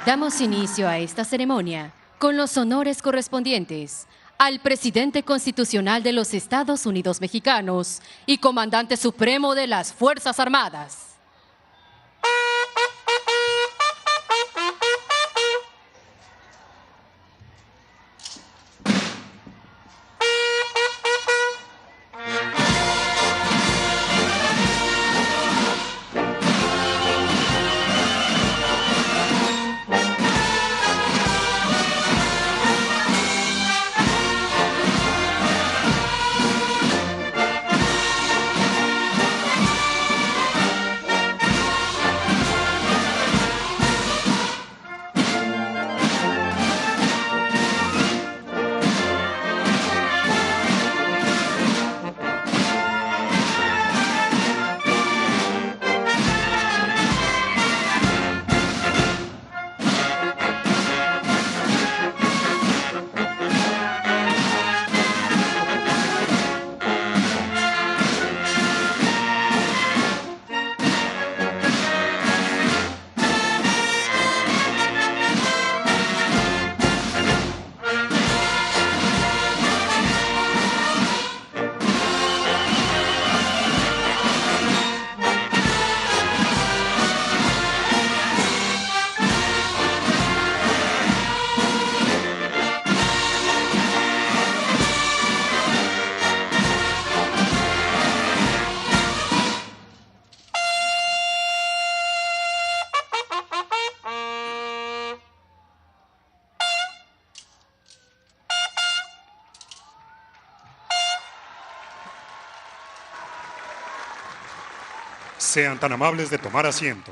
Damos inicio a esta ceremonia con los honores correspondientes al presidente constitucional de los Estados Unidos mexicanos y comandante supremo de las Fuerzas Armadas. Sean tan amables de tomar asiento.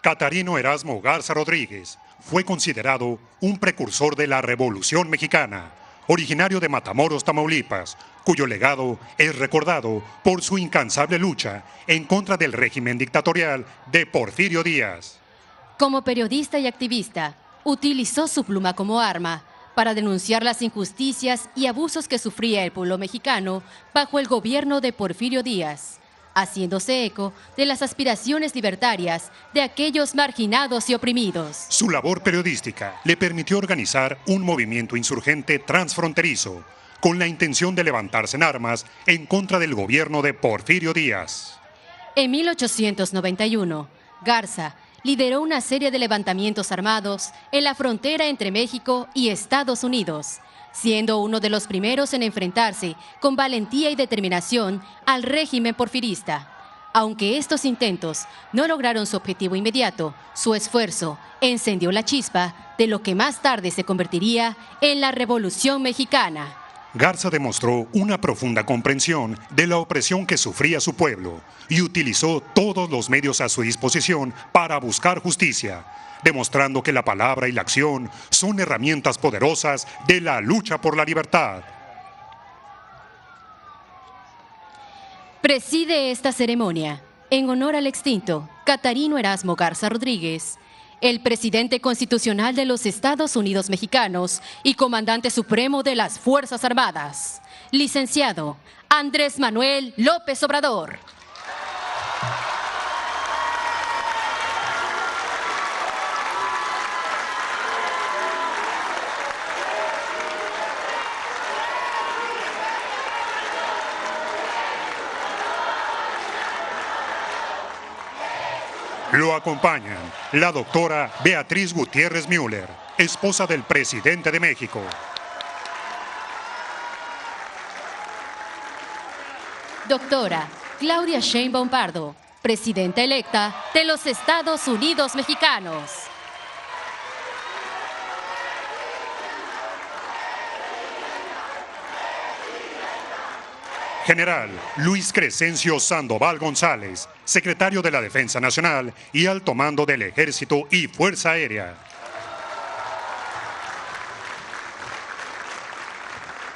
Catarino Erasmo Garza Rodríguez fue considerado un precursor de la Revolución Mexicana, originario de Matamoros, Tamaulipas, cuyo legado es recordado por su incansable lucha en contra del régimen dictatorial de Porfirio Díaz. Como periodista y activista, utilizó su pluma como arma para denunciar las injusticias y abusos que sufría el pueblo mexicano bajo el gobierno de Porfirio Díaz, haciéndose eco de las aspiraciones libertarias de aquellos marginados y oprimidos. Su labor periodística le permitió organizar un movimiento insurgente transfronterizo con la intención de levantarse en armas en contra del gobierno de Porfirio Díaz. En 1891, Garza lideró una serie de levantamientos armados en la frontera entre México y Estados Unidos, siendo uno de los primeros en enfrentarse con valentía y determinación al régimen porfirista. Aunque estos intentos no lograron su objetivo inmediato, su esfuerzo encendió la chispa de lo que más tarde se convertiría en la Revolución Mexicana. Garza demostró una profunda comprensión de la opresión que sufría su pueblo y utilizó todos los medios a su disposición para buscar justicia, demostrando que la palabra y la acción son herramientas poderosas de la lucha por la libertad. Preside esta ceremonia, en honor al extinto Catarino Erasmo Garza Rodríguez, el presidente constitucional de los Estados Unidos mexicanos y comandante supremo de las Fuerzas Armadas, licenciado Andrés Manuel López Obrador. Lo acompañan la doctora Beatriz Gutiérrez Müller, esposa del presidente de México. Doctora Claudia Sheinbaum Pardo, presidenta electa de los Estados Unidos mexicanos. General Luis Crescencio Sandoval González, secretario de la Defensa Nacional y alto mando del Ejército y Fuerza Aérea.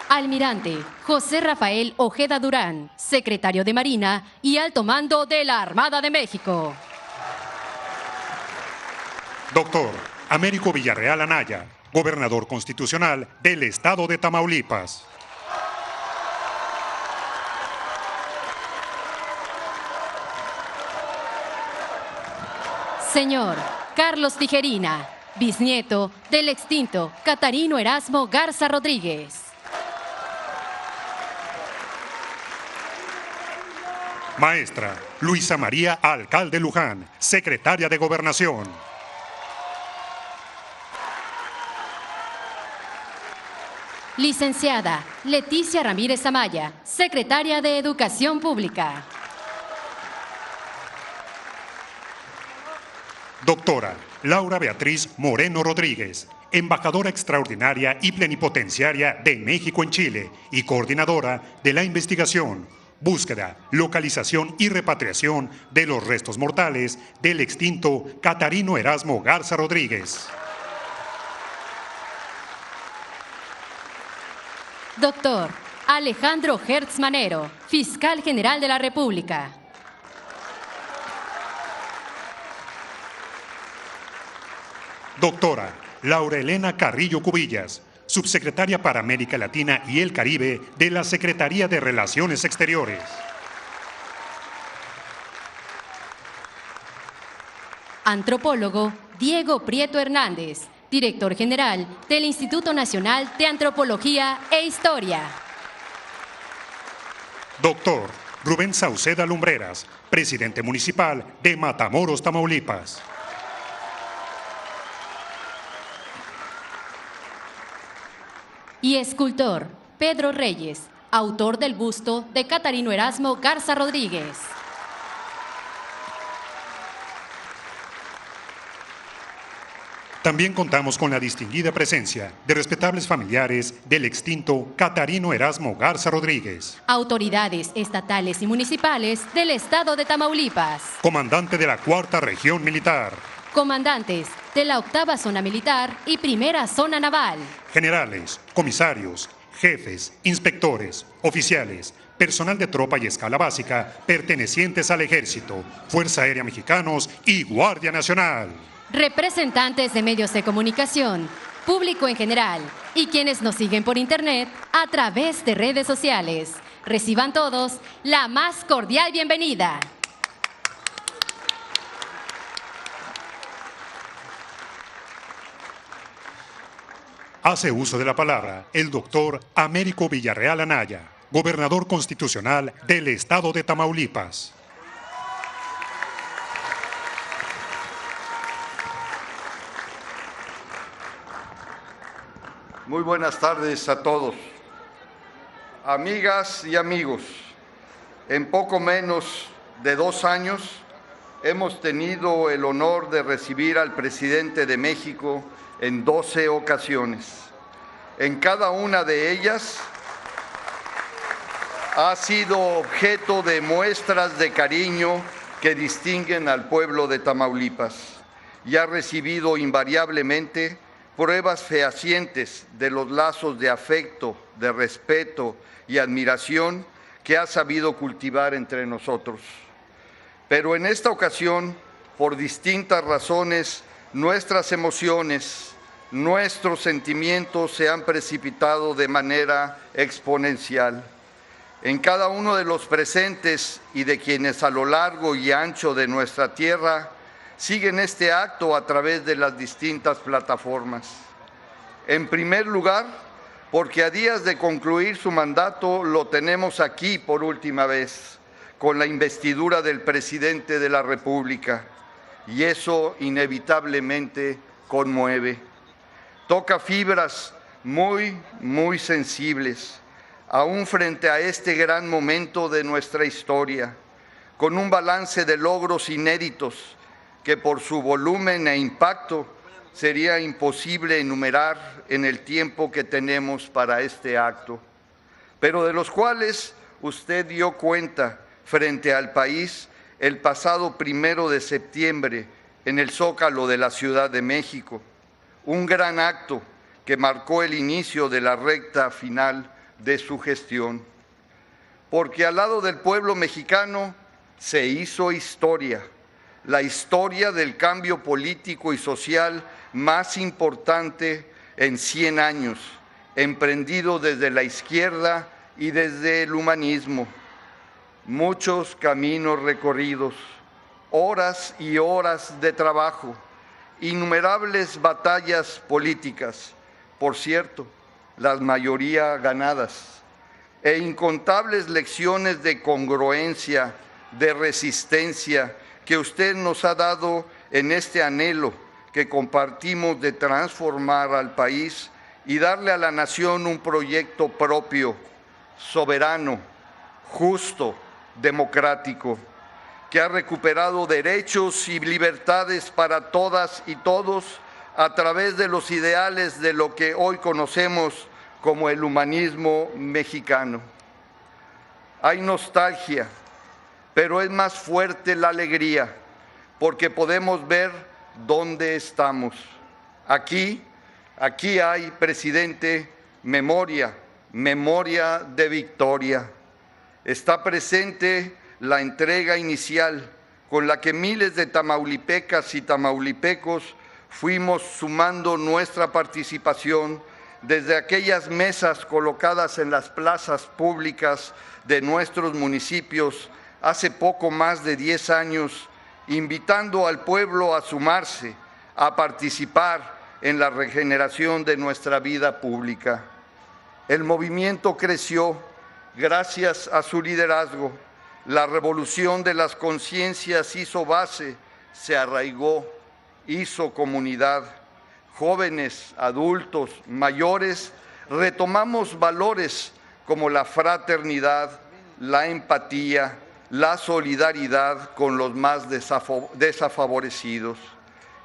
Almirante José Rafael Ojeda Durán, secretario de Marina y alto mando de la Armada de México. Doctor Américo Villarreal Anaya, gobernador constitucional del estado de Tamaulipas. Señor Carlos Tijerina, bisnieto del extinto Catarino Erasmo Garza Rodríguez. Maestra Luisa María Alcalde Luján, secretaria de Gobernación. Licenciada Leticia Ramírez Amaya, secretaria de Educación Pública. Doctora Laura Beatriz Moreno Rodríguez, embajadora extraordinaria y plenipotenciaria de México en Chile y coordinadora de la investigación, búsqueda, localización y repatriación de los restos mortales del extinto Catarino Erasmo Garza Rodríguez. Doctor Alejandro Hertz Manero, fiscal general de la República. Doctora Laura Elena Carrillo Cubillas, subsecretaria para América Latina y el Caribe de la Secretaría de Relaciones Exteriores. Antropólogo Diego Prieto Hernández, director general del Instituto Nacional de Antropología e Historia. Doctor Rubén Sauceda Lumbreras, presidente municipal de Matamoros, Tamaulipas. Y escultor Pedro Reyes, autor del busto de Catarino Erasmo Garza Rodríguez. También contamos con la distinguida presencia de respetables familiares del extinto Catarino Erasmo Garza Rodríguez. Autoridades estatales y municipales del estado de Tamaulipas. Comandante de la 4ª Región Militar. Comandantes de la 8ª Zona Militar y 1ª Zona Naval. Generales, comisarios, jefes, inspectores, oficiales, personal de tropa y escala básica pertenecientes al Ejército, Fuerza Aérea Mexicanos y Guardia Nacional. Representantes de medios de comunicación, público en general y quienes nos siguen por internet a través de redes sociales. Reciban todos la más cordial bienvenida. Hace uso de la palabra el doctor Américo Villarreal Anaya, gobernador constitucional del estado de Tamaulipas. Muy buenas tardes a todos. Amigas y amigos, en poco menos de 2 años hemos tenido el honor de recibir al presidente de México en 12 ocasiones. En cada una de ellas ha sido objeto de muestras de cariño que distinguen al pueblo de Tamaulipas y ha recibido invariablemente pruebas fehacientes de los lazos de afecto, de respeto y admiración que ha sabido cultivar entre nosotros. Pero en esta ocasión, por distintas razones, nuestras emociones, nuestros sentimientos se han precipitado de manera exponencial. En cada uno de los presentes y de quienes a lo largo y ancho de nuestra tierra siguen este acto a través de las distintas plataformas. En primer lugar, porque a días de concluir su mandato lo tenemos aquí por última vez, con la investidura del presidente de la República, y eso inevitablemente conmueve. Toca fibras muy sensibles, aún frente a este gran momento de nuestra historia, con un balance de logros inéditos que por su volumen e impacto sería imposible enumerar en el tiempo que tenemos para este acto, pero de los cuales usted dio cuenta frente al país el pasado 1 de septiembre en el Zócalo de la Ciudad de México, un gran acto que marcó el inicio de la recta final de su gestión. Porque al lado del pueblo mexicano se hizo historia, la historia del cambio político y social más importante en 100 años, emprendido desde la izquierda y desde el humanismo. Muchos caminos recorridos, horas y horas de trabajo, innumerables batallas políticas, por cierto, la mayoría ganadas, e incontables lecciones de congruencia, de resistencia que usted nos ha dado en este anhelo que compartimos de transformar al país y darle a la nación un proyecto propio, soberano, justo, democrático, que ha recuperado derechos y libertades para todas y todos a través de los ideales de lo que hoy conocemos como el humanismo mexicano. Hay nostalgia, pero es más fuerte la alegría, porque podemos ver dónde estamos. Aquí hay, presidente, memoria de victoria. Está presente la entrega inicial con la que miles de tamaulipecas y tamaulipecos fuimos sumando nuestra participación desde aquellas mesas colocadas en las plazas públicas de nuestros municipios hace poco más de 10 años, invitando al pueblo a sumarse, a participar en la regeneración de nuestra vida pública. El movimiento creció gracias a su liderazgo. La revolución de las conciencias hizo base, se arraigó, hizo comunidad. Jóvenes, adultos, mayores, retomamos valores como la fraternidad, la empatía, la solidaridad con los más desfavorecidos.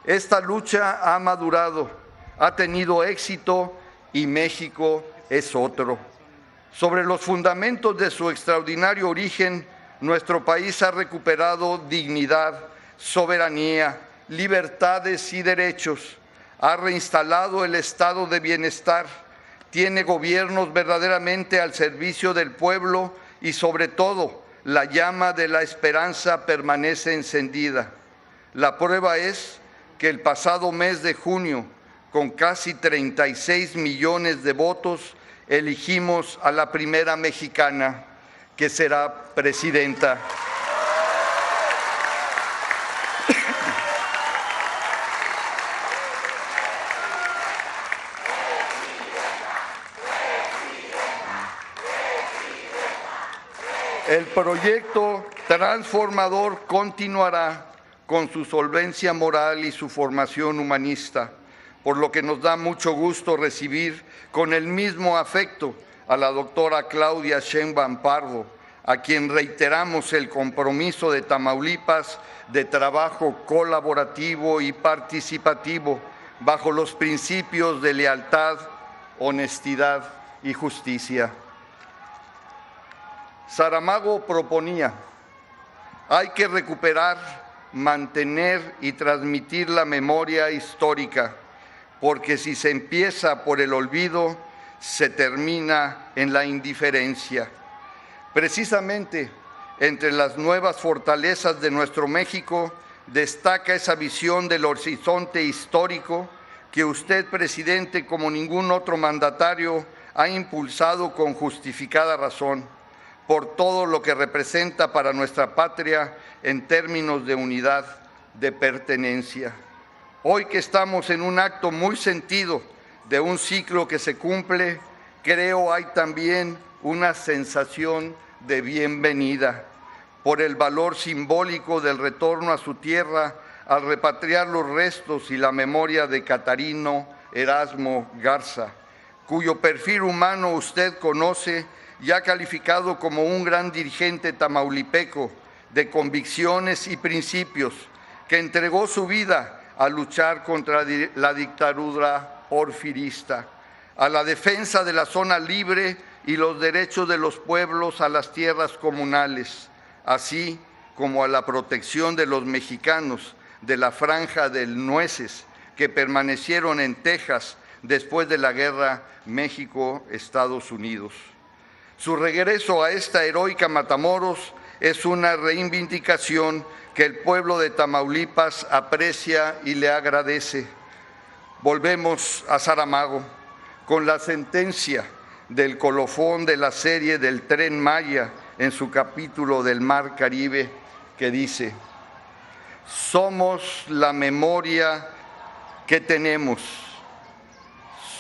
Esta lucha ha madurado, ha tenido éxito y México es otro. Sobre los fundamentos de su extraordinario origen, nuestro país ha recuperado dignidad, soberanía, libertades y derechos. Ha reinstalado el estado de bienestar, tiene gobiernos verdaderamente al servicio del pueblo y sobre todo la llama de la esperanza permanece encendida. La prueba es que el pasado mes de junio, con casi 36 millones de votos, elegimos a la primera mexicana que será presidenta. El proyecto transformador continuará con su solvencia moral y su formación humanista, por lo que nos da mucho gusto recibir con el mismo afecto a la doctora Claudia Sheinbaum Pardo, a quien reiteramos el compromiso de Tamaulipas de trabajo colaborativo y participativo bajo los principios de lealtad, honestidad y justicia. Saramago proponía: hay que recuperar, mantener y transmitir la memoria histórica, porque si se empieza por el olvido, se termina en la indiferencia. Precisamente, entre las nuevas fortalezas de nuestro México, destaca esa visión del horizonte histórico que usted, presidente, como ningún otro mandatario, ha impulsado con justificada razón, por todo lo que representa para nuestra patria en términos de unidad, de pertenencia. Hoy que estamos en un acto muy sentido de un ciclo que se cumple, creo hay también una sensación de bienvenida por el valor simbólico del retorno a su tierra al repatriar los restos y la memoria de Catarino Erasmo Garza, cuyo perfil humano usted conoce y ha calificado como un gran dirigente tamaulipeco de convicciones y principios, que entregó su vida a luchar contra la dictadura porfirista, a la defensa de la zona libre y los derechos de los pueblos a las tierras comunales, así como a la protección de los mexicanos de la Franja del Nueces, que permanecieron en Texas después de la guerra México-Estados Unidos. Su regreso a esta heroica Matamoros es una reivindicación que el pueblo de Tamaulipas aprecia y le agradece. Volvemos a Saramago con la sentencia del colofón de la serie del Tren Maya en su capítulo del Mar Caribe, que dice: Somos la memoria que tenemos.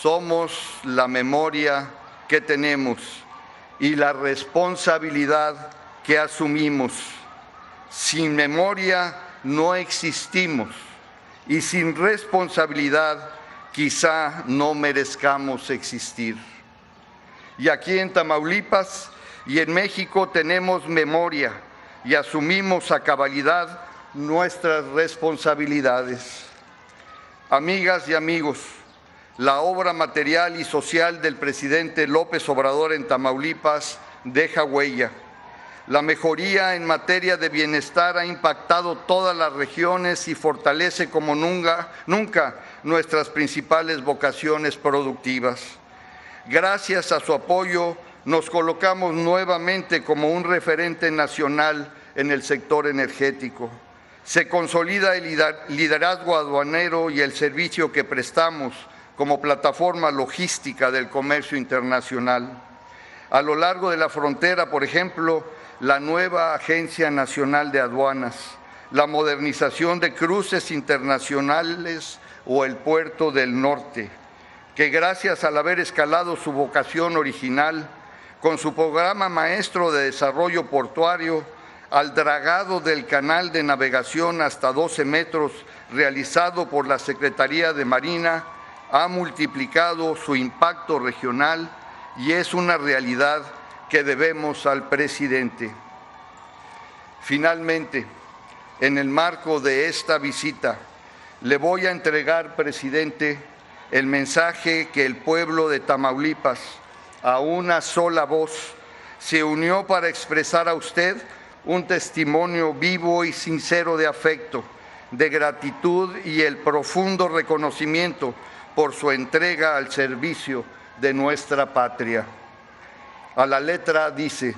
Somos la memoria que tenemos y la responsabilidad que asumimos. Sin memoria no existimos y sin responsabilidad quizá no merezcamos existir. Y aquí en Tamaulipas y en México tenemos memoria y asumimos a cabalidad nuestras responsabilidades. Amigas y amigos, la obra material y social del presidente López Obrador en Tamaulipas deja huella. La mejoría en materia de bienestar ha impactado todas las regiones y fortalece como nunca nuestras principales vocaciones productivas. Gracias a su apoyo, nos colocamos nuevamente como un referente nacional en el sector energético. Se consolida el liderazgo aduanero y el servicio que prestamos como plataforma logística del comercio internacional. A lo largo de la frontera, por ejemplo, la nueva Agencia Nacional de Aduanas, la modernización de cruces internacionales o el Puerto del Norte, que gracias al haber escalado su vocación original, con su programa maestro de desarrollo portuario, al dragado del canal de navegación hasta 12 metros realizado por la Secretaría de Marina, ha multiplicado su impacto regional y es una realidad que debemos al presidente. Finalmente, en el marco de esta visita, le voy a entregar, presidente, el mensaje que el pueblo de Tamaulipas, a una sola voz, se unió para expresar a usted un testimonio vivo y sincero de afecto, de gratitud y el profundo reconocimiento por su entrega al servicio de nuestra patria. A la letra dice: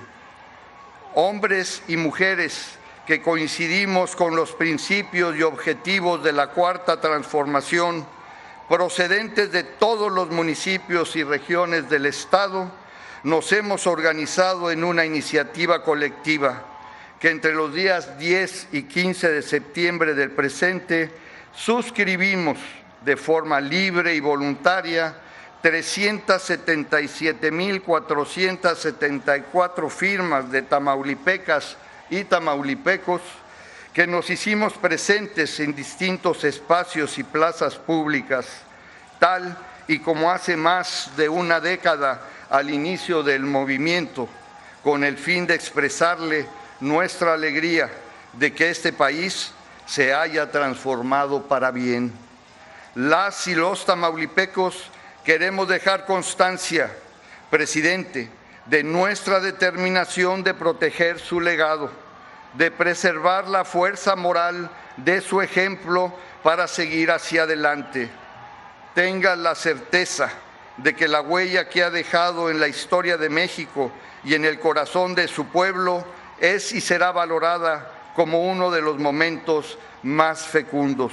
hombres y mujeres que coincidimos con los principios y objetivos de la Cuarta Transformación, procedentes de todos los municipios y regiones del Estado, nos hemos organizado en una iniciativa colectiva que entre los días 10 y 15 de septiembre del presente suscribimos de forma libre y voluntaria 377,474 firmas de tamaulipecas y tamaulipecos que nos hicimos presentes en distintos espacios y plazas públicas, tal y como hace más de una década al inicio del movimiento, con el fin de expresarle nuestra alegría de que este país se haya transformado para bien. Las y los tamaulipecos queremos dejar constancia, presidente, de nuestra determinación de proteger su legado, de preservar la fuerza moral de su ejemplo para seguir hacia adelante. Tenga la certeza de que la huella que ha dejado en la historia de México y en el corazón de su pueblo es y será valorada como uno de los momentos más fecundos.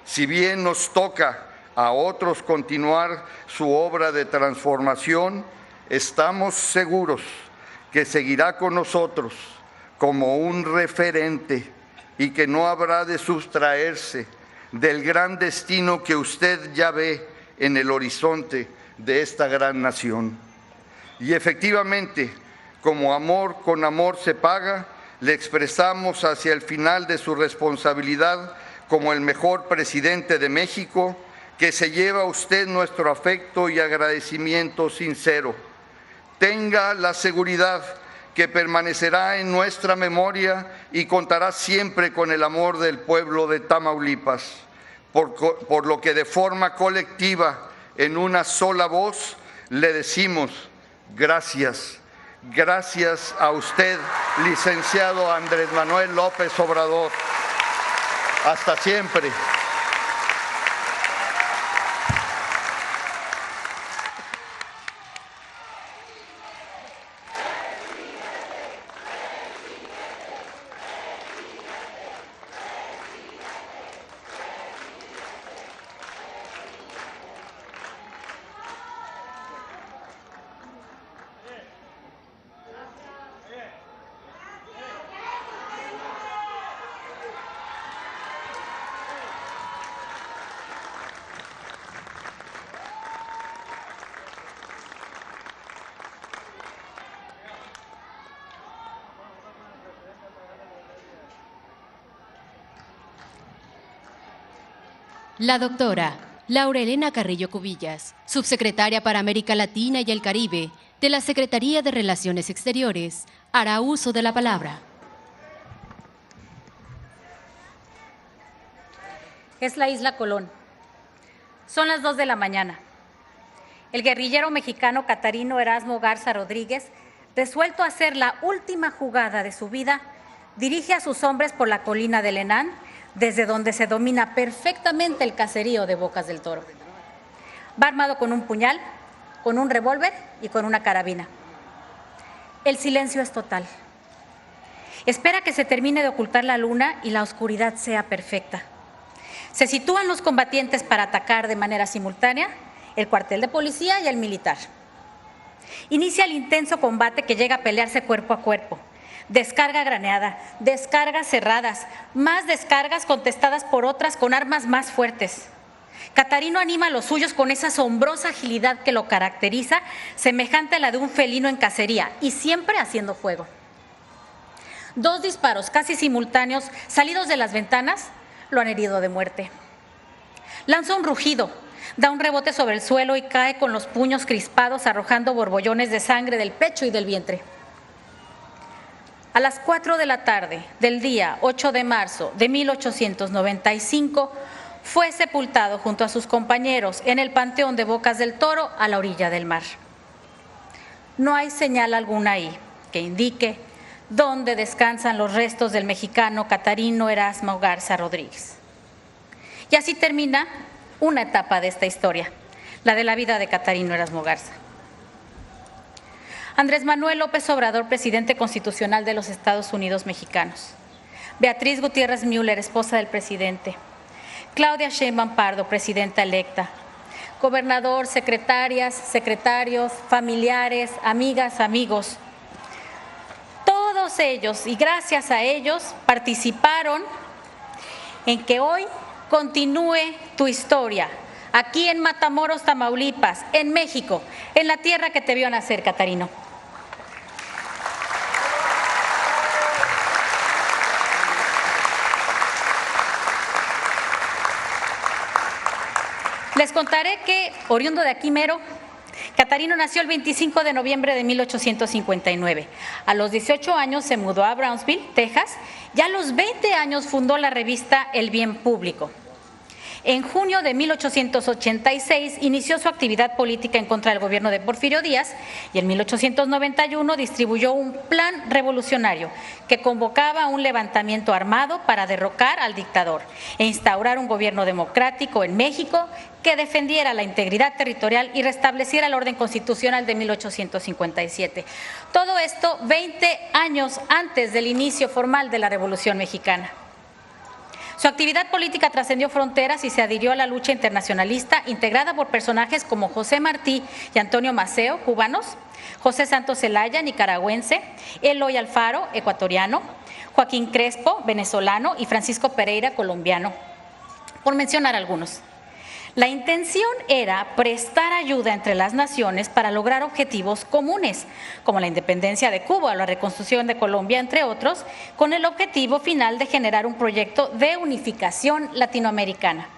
Si bien nos toca a otros continuar su obra de transformación, estamos seguros que seguirá con nosotros como un referente y que no habrá de sustraerse del gran destino que usted ya ve en el horizonte de esta gran nación. Y efectivamente, como amor con amor se paga, le expresamos hacia el final de su responsabilidad como el mejor presidente de México, que se lleva a usted nuestro afecto y agradecimiento sincero. Tenga la seguridad que permanecerá en nuestra memoria y contará siempre con el amor del pueblo de Tamaulipas, por lo que de forma colectiva, en una sola voz, le decimos gracias. Gracias a usted, licenciado Andrés Manuel López Obrador. Hasta siempre. La doctora Laurelena Carrillo Cubillas, subsecretaria para América Latina y el Caribe de la Secretaría de Relaciones Exteriores, hará uso de la palabra. Es la isla Colón. Son las 2 de la mañana. El guerrillero mexicano Catarino Erasmo Garza Rodríguez, resuelto a hacer la última jugada de su vida, dirige a sus hombres por la colina del Henán, desde donde se domina perfectamente el caserío de Bocas del Toro. Va armado con un puñal, con un revólver y con una carabina. El silencio es total. Espera que se termine de ocultar la luna y la oscuridad sea perfecta. Se sitúan los combatientes para atacar de manera simultánea el cuartel de policía y el militar. Inicia el intenso combate que llega a pelearse cuerpo a cuerpo. Descarga graneada, descargas cerradas, más descargas contestadas por otras con armas más fuertes. Catarino anima a los suyos con esa asombrosa agilidad que lo caracteriza, semejante a la de un felino en cacería y siempre haciendo fuego. 2 disparos casi simultáneos, salidos de las ventanas, lo han herido de muerte. Lanza un rugido, da un rebote sobre el suelo y cae con los puños crispados, arrojando borbollones de sangre del pecho y del vientre. A las 4 de la tarde del día 8 de marzo de 1895, fue sepultado junto a sus compañeros en el Panteón de Bocas del Toro a la orilla del mar. No hay señal alguna ahí que indique dónde descansan los restos del mexicano Catarino Erasmo Garza Rodríguez. Y así termina una etapa de esta historia, la de la vida de Catarino Erasmo Garza. Andrés Manuel López Obrador, presidente constitucional de los Estados Unidos mexicanos. Beatriz Gutiérrez Müller, esposa del presidente. Claudia Sheinbaum Pardo, presidenta electa. Gobernador, secretarias, secretarios, familiares, amigas, amigos. Todos ellos, y gracias a ellos, participaron en que hoy continúe tu historia, aquí en Matamoros, Tamaulipas, en México, en la tierra que te vio nacer, Catarino. Les contaré que, oriundo de aquí mero, Catarino nació el 25 de noviembre de 1859. A los 18 años se mudó a Brownsville, Texas, y a los 20 años fundó la revista El Bien Público. En junio de 1886 inició su actividad política en contra del gobierno de Porfirio Díaz y en 1891 distribuyó un plan revolucionario que convocaba un levantamiento armado para derrocar al dictador e instaurar un gobierno democrático en México que defendiera la integridad territorial y restableciera el orden constitucional de 1857. Todo esto 20 años antes del inicio formal de la Revolución Mexicana. Su actividad política trascendió fronteras y se adhirió a la lucha internacionalista, integrada por personajes como José Martí y Antonio Maceo, cubanos, José Santos Zelaya, nicaragüense, Eloy Alfaro, ecuatoriano, Joaquín Crespo, venezolano, y Francisco Pereira, colombiano, por mencionar algunos. La intención era prestar ayuda entre las naciones para lograr objetivos comunes, como la independencia de Cuba o la reconstrucción de Colombia, entre otros, con el objetivo final de generar un proyecto de unificación latinoamericana.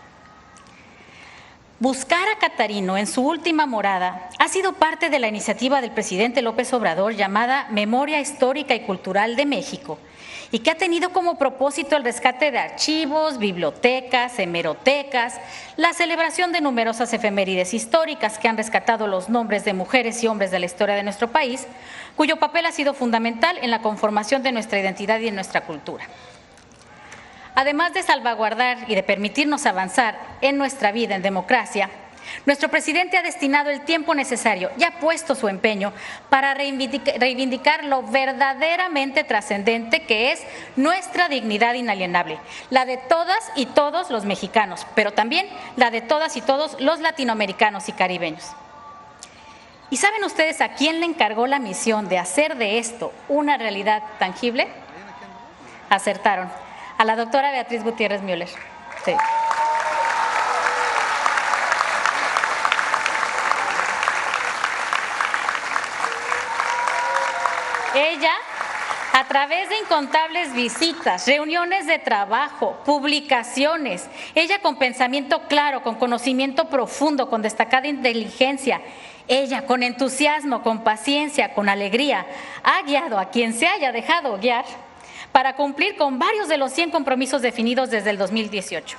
Buscar a Catarino en su última morada ha sido parte de la iniciativa del presidente López Obrador llamada Memoria Histórica y Cultural de México, y que ha tenido como propósito el rescate de archivos, bibliotecas, hemerotecas, la celebración de numerosas efemérides históricas que han rescatado los nombres de mujeres y hombres de la historia de nuestro país, cuyo papel ha sido fundamental en la conformación de nuestra identidad y en nuestra cultura. Además de salvaguardar y de permitirnos avanzar en nuestra vida en democracia, nuestro presidente ha destinado el tiempo necesario y ha puesto su empeño para reivindicar lo verdaderamente trascendente que es nuestra dignidad inalienable, la de todas y todos los mexicanos, pero también la de todas y todos los latinoamericanos y caribeños. ¿Y saben ustedes a quién le encargó la misión de hacer de esto una realidad tangible? Acertaron, a la doctora Beatriz Gutiérrez Müller. Sí. Ella A través de incontables visitas, reuniones de trabajo, publicaciones, ella con pensamiento claro, con conocimiento profundo, con destacada inteligencia, ella con entusiasmo, con paciencia, con alegría, ha guiado a quien se haya dejado guiar para cumplir con varios de los 100 compromisos definidos desde el 2018.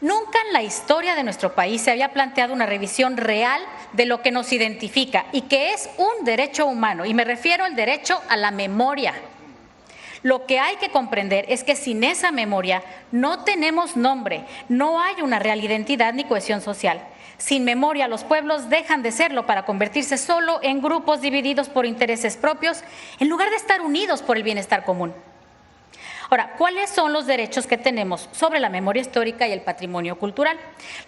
Nunca en la historia de nuestro país se había planteado una revisión real de lo que nos identifica y que es un derecho humano, y me refiero al derecho a la memoria. Lo que hay que comprender es que sin esa memoria no tenemos nombre, no hay una real identidad ni cohesión social. Sin memoria, los pueblos dejan de serlo para convertirse solo en grupos divididos por intereses propios, en lugar de estar unidos por el bienestar común. Ahora, ¿cuáles son los derechos que tenemos sobre la memoria histórica y el patrimonio cultural?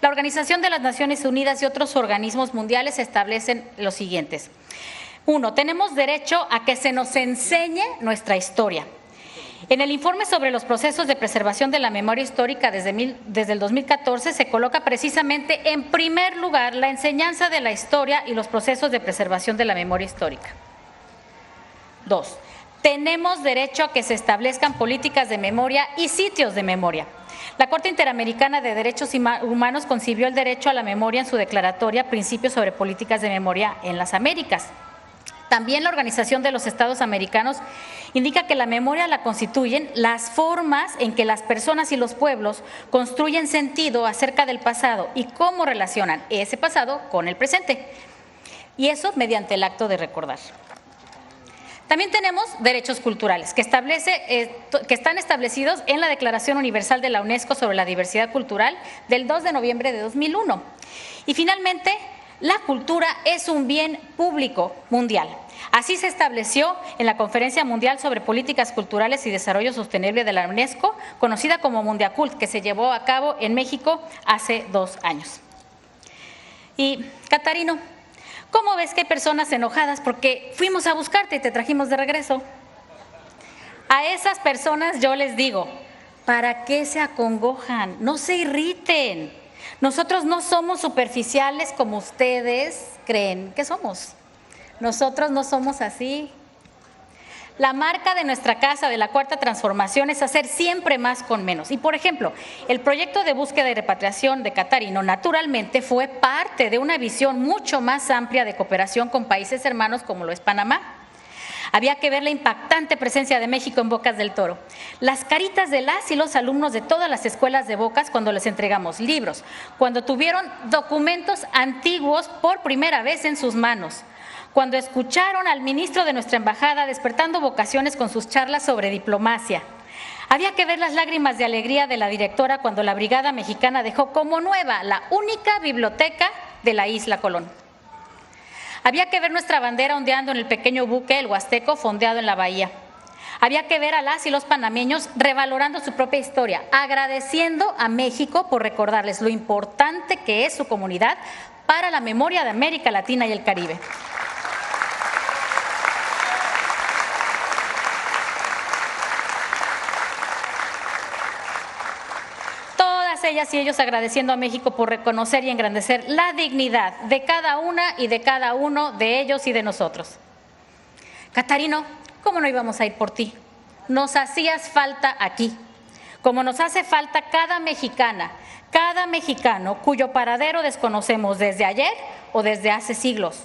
La Organización de las Naciones Unidas y otros organismos mundiales establecen los siguientes. 1. Tenemos derecho a que se nos enseñe nuestra historia. En el informe sobre los procesos de preservación de la memoria histórica desde el 2014 se coloca precisamente en primer lugar la enseñanza de la historia y los procesos de preservación de la memoria histórica. 2. Tenemos derecho a que se establezcan políticas de memoria y sitios de memoria. La Corte Interamericana de Derechos Humanos concibió el derecho a la memoria en su declaratoria Principios sobre Políticas de Memoria en las Américas. También la Organización de los Estados Americanos indica que la memoria la constituyen las formas en que las personas y los pueblos construyen sentido acerca del pasado y cómo relacionan ese pasado con el presente. Y eso mediante el acto de recordar. También tenemos derechos culturales que están establecidos en la Declaración Universal de la UNESCO sobre la Diversidad Cultural del 2 de noviembre de 2001. Y finalmente, la cultura es un bien público mundial. Así se estableció en la Conferencia Mundial sobre Políticas Culturales y Desarrollo Sostenible de la UNESCO, conocida como Mundiacult, que se llevó a cabo en México hace 2 años. Y, Catarino, ¿cómo ves que hay personas enojadas porque fuimos a buscarte y te trajimos de regreso? A esas personas yo les digo, ¿para qué se acongojan? No se irriten. Nosotros no somos superficiales como ustedes creen que somos. Nosotros no somos así. La marca de nuestra casa de la Cuarta Transformación es hacer siempre más con menos. Y, por ejemplo, el proyecto de búsqueda y repatriación de Catarino naturalmente fue parte de una visión mucho más amplia de cooperación con países hermanos como lo es Panamá. Había que ver la impactante presencia de México en Bocas del Toro. Las caritas de las y los alumnos de todas las escuelas de Bocas cuando les entregamos libros, cuando tuvieron documentos antiguos por primera vez en sus manos, cuando escucharon al ministro de nuestra embajada despertando vocaciones con sus charlas sobre diplomacia. Había que ver las lágrimas de alegría de la directora cuando la Brigada Mexicana dejó como nueva la única biblioteca de la Isla Colón. Había que ver nuestra bandera ondeando en el pequeño buque, el Huasteco, fondeado en la bahía. Había que ver a las y los panameños revalorando su propia historia, agradeciendo a México por recordarles lo importante que es su comunidad para la memoria de América Latina y el Caribe. Ellas y ellos agradeciendo a México por reconocer y engrandecer la dignidad de cada una y de cada uno de ellos y de nosotros. Catarino, ¿cómo no íbamos a ir por ti? Nos hacías falta aquí, como nos hace falta cada mexicana, cada mexicano cuyo paradero desconocemos desde ayer o desde hace siglos,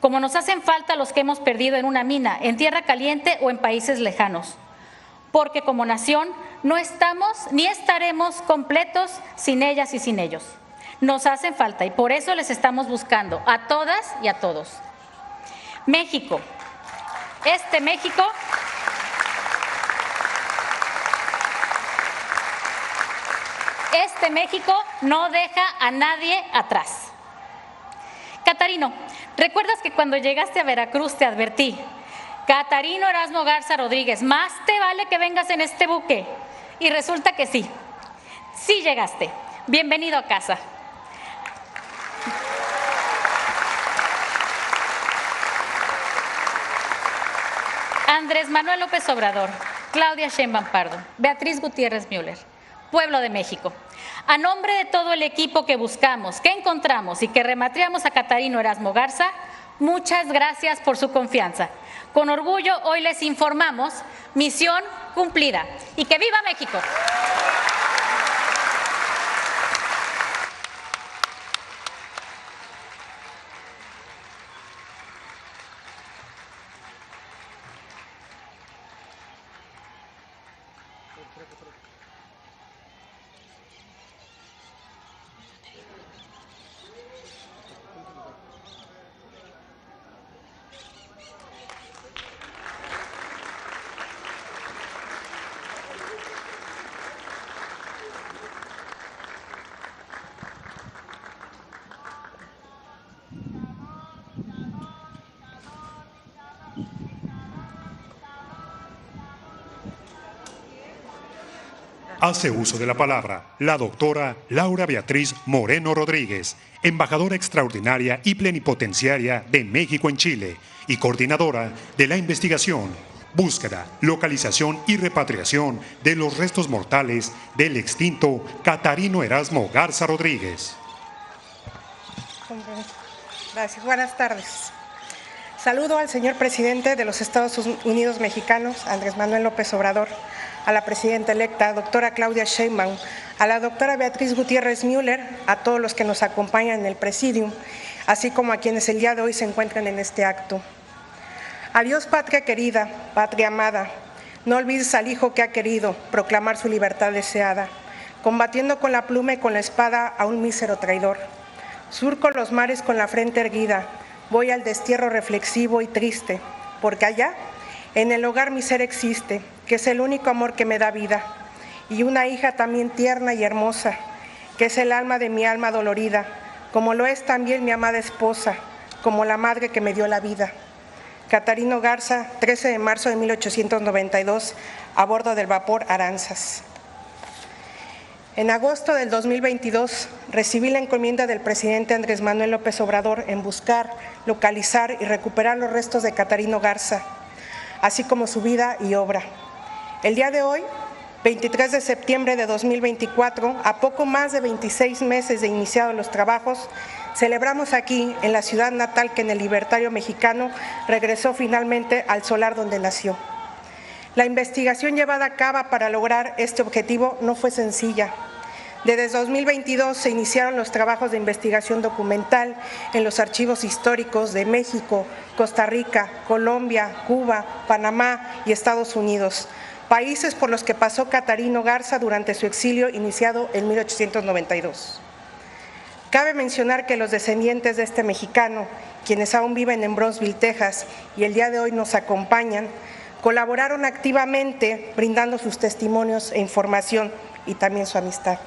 como nos hacen falta los que hemos perdido en una mina, en tierra caliente o en países lejanos. Porque como nación no estamos ni estaremos completos sin ellas y sin ellos. Nos hacen falta y por eso les estamos buscando a todas y a todos. México, este México no deja a nadie atrás. Catarino, ¿recuerdas que cuando llegaste a Veracruz te advertí? Catarino Erasmo Garza Rodríguez, más te vale que vengas en este buque. Y resulta que sí, sí llegaste. Bienvenido a casa. Andrés Manuel López Obrador, Claudia Sheinbaum Pardo, Beatriz Gutiérrez Müller, Pueblo de México. A nombre de todo el equipo que buscamos, que encontramos y que rematriamos a Catarino Erasmo Garza, Muchas gracias por su confianza. Con orgullo hoy les informamos, misión cumplida. ¡Y que viva México! Hace uso de la palabra la doctora Laura Beatriz Moreno Rodríguez, embajadora extraordinaria y plenipotenciaria de México en Chile y coordinadora de la investigación, búsqueda, localización y repatriación de los restos mortales del extinto Catarino Erasmo Garza Rodríguez. Gracias. Buenas tardes. Saludo al señor presidente de los Estados Unidos mexicanos, Andrés Manuel López Obrador, a la presidenta electa, doctora Claudia Sheinbaum, a la doctora Beatriz Gutiérrez Müller, a todos los que nos acompañan en el presidium, así como a quienes el día de hoy se encuentran en este acto. Adiós, patria querida, patria amada, no olvides al hijo que ha querido proclamar su libertad deseada, combatiendo con la pluma y con la espada a un mísero traidor. Surco los mares con la frente erguida, voy al destierro reflexivo y triste, porque allá, en el hogar mi ser existe, que es el único amor que me da vida, y una hija también tierna y hermosa, que es el alma de mi alma dolorida, como lo es también mi amada esposa, como la madre que me dio la vida. Catarino Garza, 13 de marzo de 1892, a bordo del vapor Aranzas. En agosto del 2022, recibí la encomienda del presidente Andrés Manuel López Obrador en buscar, localizar y recuperar los restos de Catarino Garza, así como su vida y obra. El día de hoy, 23 de septiembre de 2024, a poco más de 26 meses de iniciados los trabajos, celebramos aquí, en la ciudad natal que en el libertario mexicano regresó finalmente al solar donde nació. La investigación llevada a cabo para lograr este objetivo no fue sencilla. Desde 2022 se iniciaron los trabajos de investigación documental en los archivos históricos de México, Costa Rica, Colombia, Cuba, Panamá y Estados Unidos, países por los que pasó Catarino Garza durante su exilio iniciado en 1892. Cabe mencionar que los descendientes de este mexicano, quienes aún viven en Brownsville, Texas, y el día de hoy nos acompañan, colaboraron activamente brindando sus testimonios e información y también su amistad.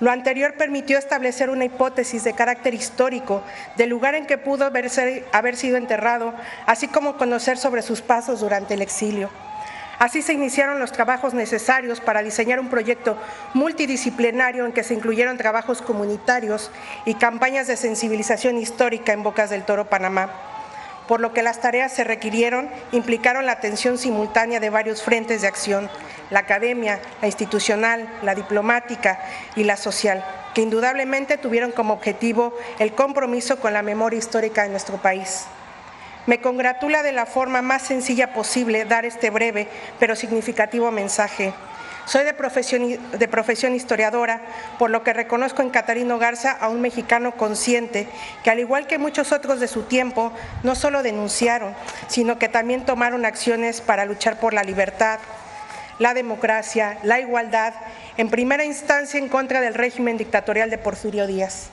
Lo anterior permitió establecer una hipótesis de carácter histórico del lugar en que pudo haber sido enterrado, así como conocer sobre sus pasos durante el exilio. Así se iniciaron los trabajos necesarios para diseñar un proyecto multidisciplinario en que se incluyeron trabajos comunitarios y campañas de sensibilización histórica en Bocas del Toro, Panamá, por lo que las tareas se requirieron implicaron la atención simultánea de varios frentes de acción, la academia, la institucional, la diplomática y la social, que indudablemente tuvieron como objetivo el compromiso con la memoria histórica de nuestro país. Me congratula de la forma más sencilla posible dar este breve pero significativo mensaje. Soy de profesión historiadora, por lo que reconozco en Catarino Garza a un mexicano consciente que, al igual que muchos otros de su tiempo, no solo denunciaron, sino que también tomaron acciones para luchar por la libertad, la democracia, la igualdad, en primera instancia en contra del régimen dictatorial de Porfirio Díaz.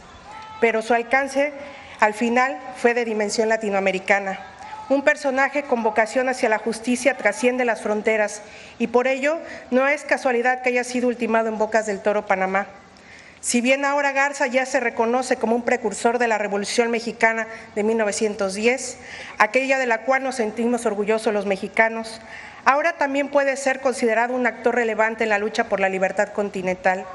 Pero su alcance, al final, fue de dimensión latinoamericana. Un personaje con vocación hacia la justicia trasciende las fronteras y por ello no es casualidad que haya sido ultimado en Bocas del Toro, Panamá. Si bien ahora Garza ya se reconoce como un precursor de la Revolución Mexicana de 1910, aquella de la cual nos sentimos orgullosos los mexicanos, ahora también puede ser considerado un actor relevante en la lucha por la libertad continental,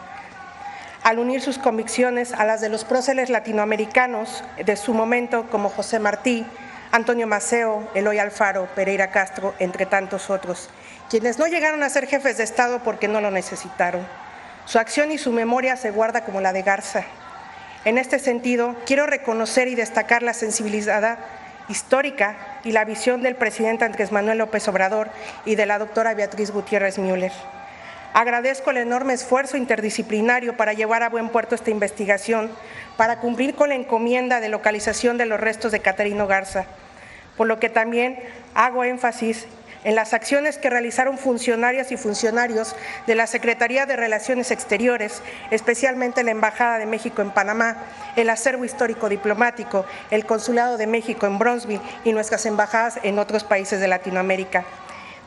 al unir sus convicciones a las de los próceres latinoamericanos de su momento como José Martí, Antonio Maceo, Eloy Alfaro, Pereira Castro, entre tantos otros, quienes no llegaron a ser jefes de Estado porque no lo necesitaron. Su acción y su memoria se guarda como la de Garza. En este sentido, quiero reconocer y destacar la sensibilidad histórica y la visión del presidente Andrés Manuel López Obrador y de la doctora Beatriz Gutiérrez Müller. Agradezco el enorme esfuerzo interdisciplinario para llevar a buen puerto esta investigación, para cumplir con la encomienda de localización de los restos de Catarino Garza, por lo que también hago énfasis en las acciones que realizaron funcionarias y funcionarios de la Secretaría de Relaciones Exteriores, especialmente la Embajada de México en Panamá, el Acervo Histórico Diplomático, el Consulado de México en Bronzeville y nuestras embajadas en otros países de Latinoamérica.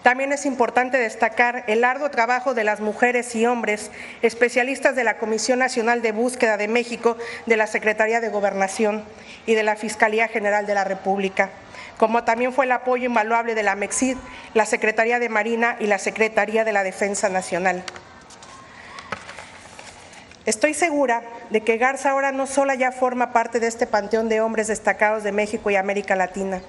También es importante destacar el arduo trabajo de las mujeres y hombres especialistas de la Comisión Nacional de Búsqueda de México, de la Secretaría de Gobernación y de la Fiscalía General de la República, como también fue el apoyo invaluable de la MEXID, la Secretaría de Marina y la Secretaría de la Defensa Nacional. Estoy segura de que Garza ahora no solo ya forma parte de este panteón de hombres destacados de México y América Latina.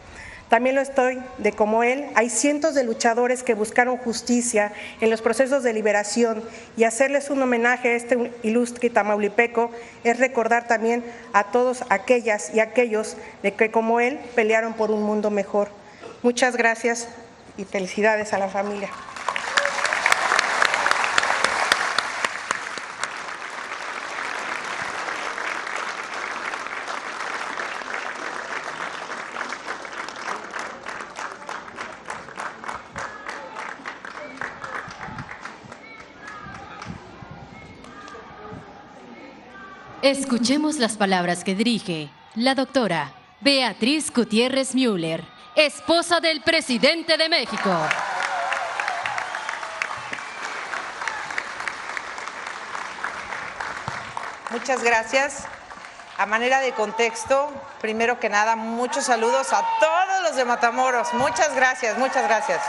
También lo estoy de como él, hay cientos de luchadores que buscaron justicia en los procesos de liberación, y hacerles un homenaje a este ilustre tamaulipeco es recordar también a todos aquellas y aquellos de que como él pelearon por un mundo mejor. Muchas gracias y felicidades a la familia. Escuchemos las palabras que dirige la doctora Beatriz Gutiérrez Müller, esposa del presidente de México. Muchas gracias. A manera de contexto, primero que nada, muchos saludos a todos los de Matamoros. Muchas gracias, muchas gracias.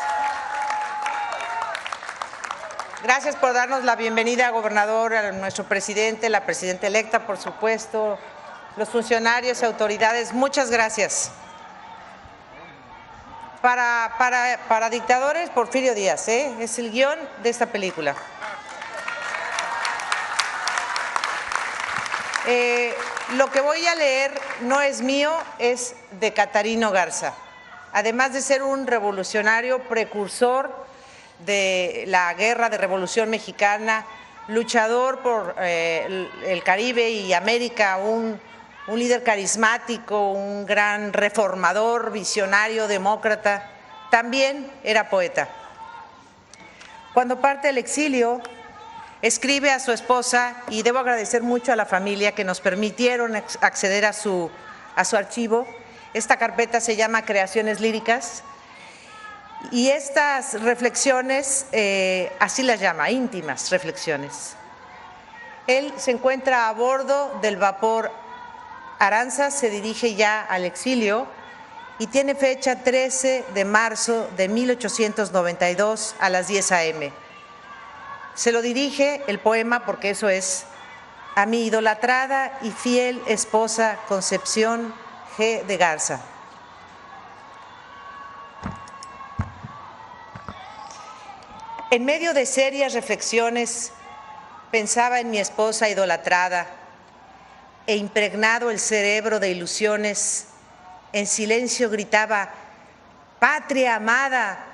Gracias por darnos la bienvenida, gobernador, a nuestro presidente, la presidenta electa, por supuesto, los funcionarios y autoridades. Muchas gracias. Para dictadores, Porfirio Díaz, es el guión de esta película. Lo que voy a leer no es mío, es de Catarino Garza. Además de ser un revolucionario precursor de la guerra de Revolución Mexicana, luchador por el Caribe y América, un líder carismático, un gran reformador, visionario, demócrata, también era poeta. Cuando parte al exilio, escribe a su esposa, y debo agradecer mucho a la familia que nos permitieron acceder a su archivo. Esta carpeta se llama Creaciones Líricas, y estas reflexiones, así las llama, íntimas reflexiones. Él se encuentra a bordo del vapor Aranza, se dirige ya al exilio y tiene fecha 13 de marzo de 1892 a las 10 a.m. Se lo dirige el poema, porque eso es: a mi idolatrada y fiel esposa Concepción G. de Garza. En medio de serias reflexiones, pensaba en mi esposa idolatrada, e impregnado el cerebro de ilusiones, en silencio gritaba: patria amada,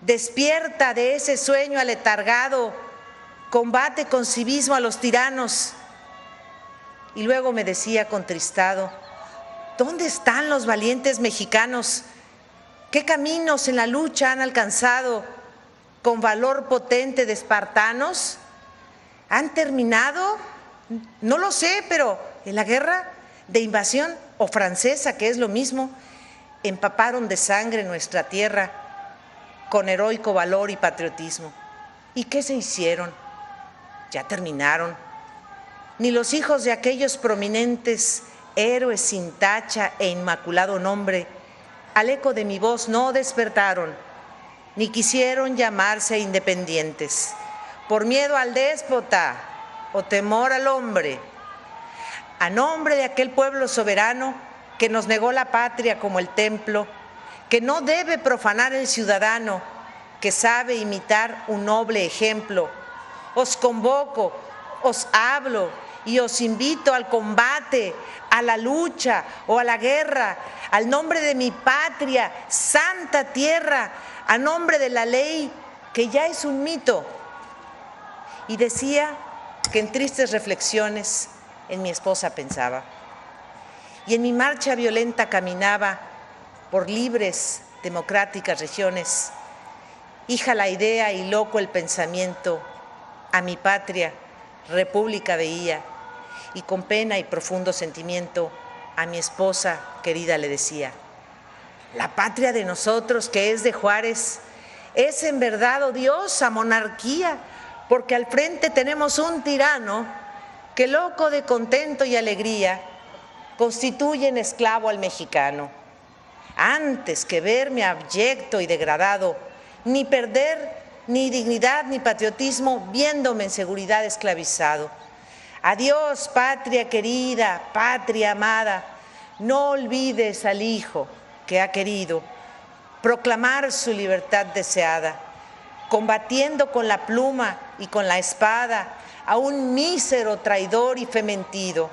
despierta de ese sueño aletargado, combate con civismo a los tiranos. Y luego me decía contristado: ¿dónde están los valientes mexicanos? ¿Qué caminos en la lucha han alcanzado con valor potente de espartanos? ¿Han terminado? No lo sé, pero en la guerra de invasión o francesa, que es lo mismo, empaparon de sangre nuestra tierra con heroico valor y patriotismo. ¿Y qué se hicieron? Ya terminaron. Ni los hijos de aquellos prominentes héroes sin tacha e inmaculado nombre al eco de mi voz no despertaron, ni quisieron llamarse independientes, por miedo al déspota o temor al hombre. A nombre de aquel pueblo soberano que nos negó la patria como el templo, que no debe profanar el ciudadano, que sabe imitar un noble ejemplo, os convoco, os hablo y os invito al combate, a la lucha o a la guerra, al nombre de mi patria, santa tierra, a nombre de la ley que ya es un mito. Y decía que en tristes reflexiones en mi esposa pensaba, y en mi marcha violenta caminaba por libres, democráticas regiones, hija la idea y loco el pensamiento, a mi patria, república veía, y con pena y profundo sentimiento a mi esposa querida le decía, la patria de nosotros que es de Juárez es en verdad odiosa monarquía, porque al frente tenemos un tirano que loco de contento y alegría constituye en esclavo al mexicano. Antes que verme abyecto y degradado, ni perder ni dignidad ni patriotismo, viéndome en seguridad esclavizado. Adiós, patria querida, patria amada, no olvides al hijo que ha querido proclamar su libertad deseada, combatiendo con la pluma y con la espada a un mísero traidor y fementido.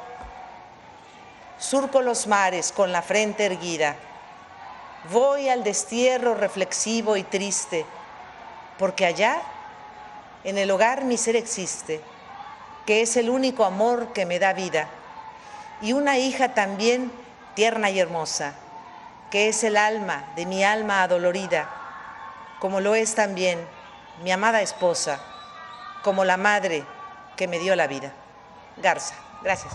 Surco los mares con la frente erguida, voy al destierro reflexivo y triste, porque allá, en el hogar mi ser existe, que es el único amor que me da vida, y una hija también tierna y hermosa, que es el alma de mi alma adolorida, como lo es también mi amada esposa, como la madre que me dio la vida. Garza, gracias.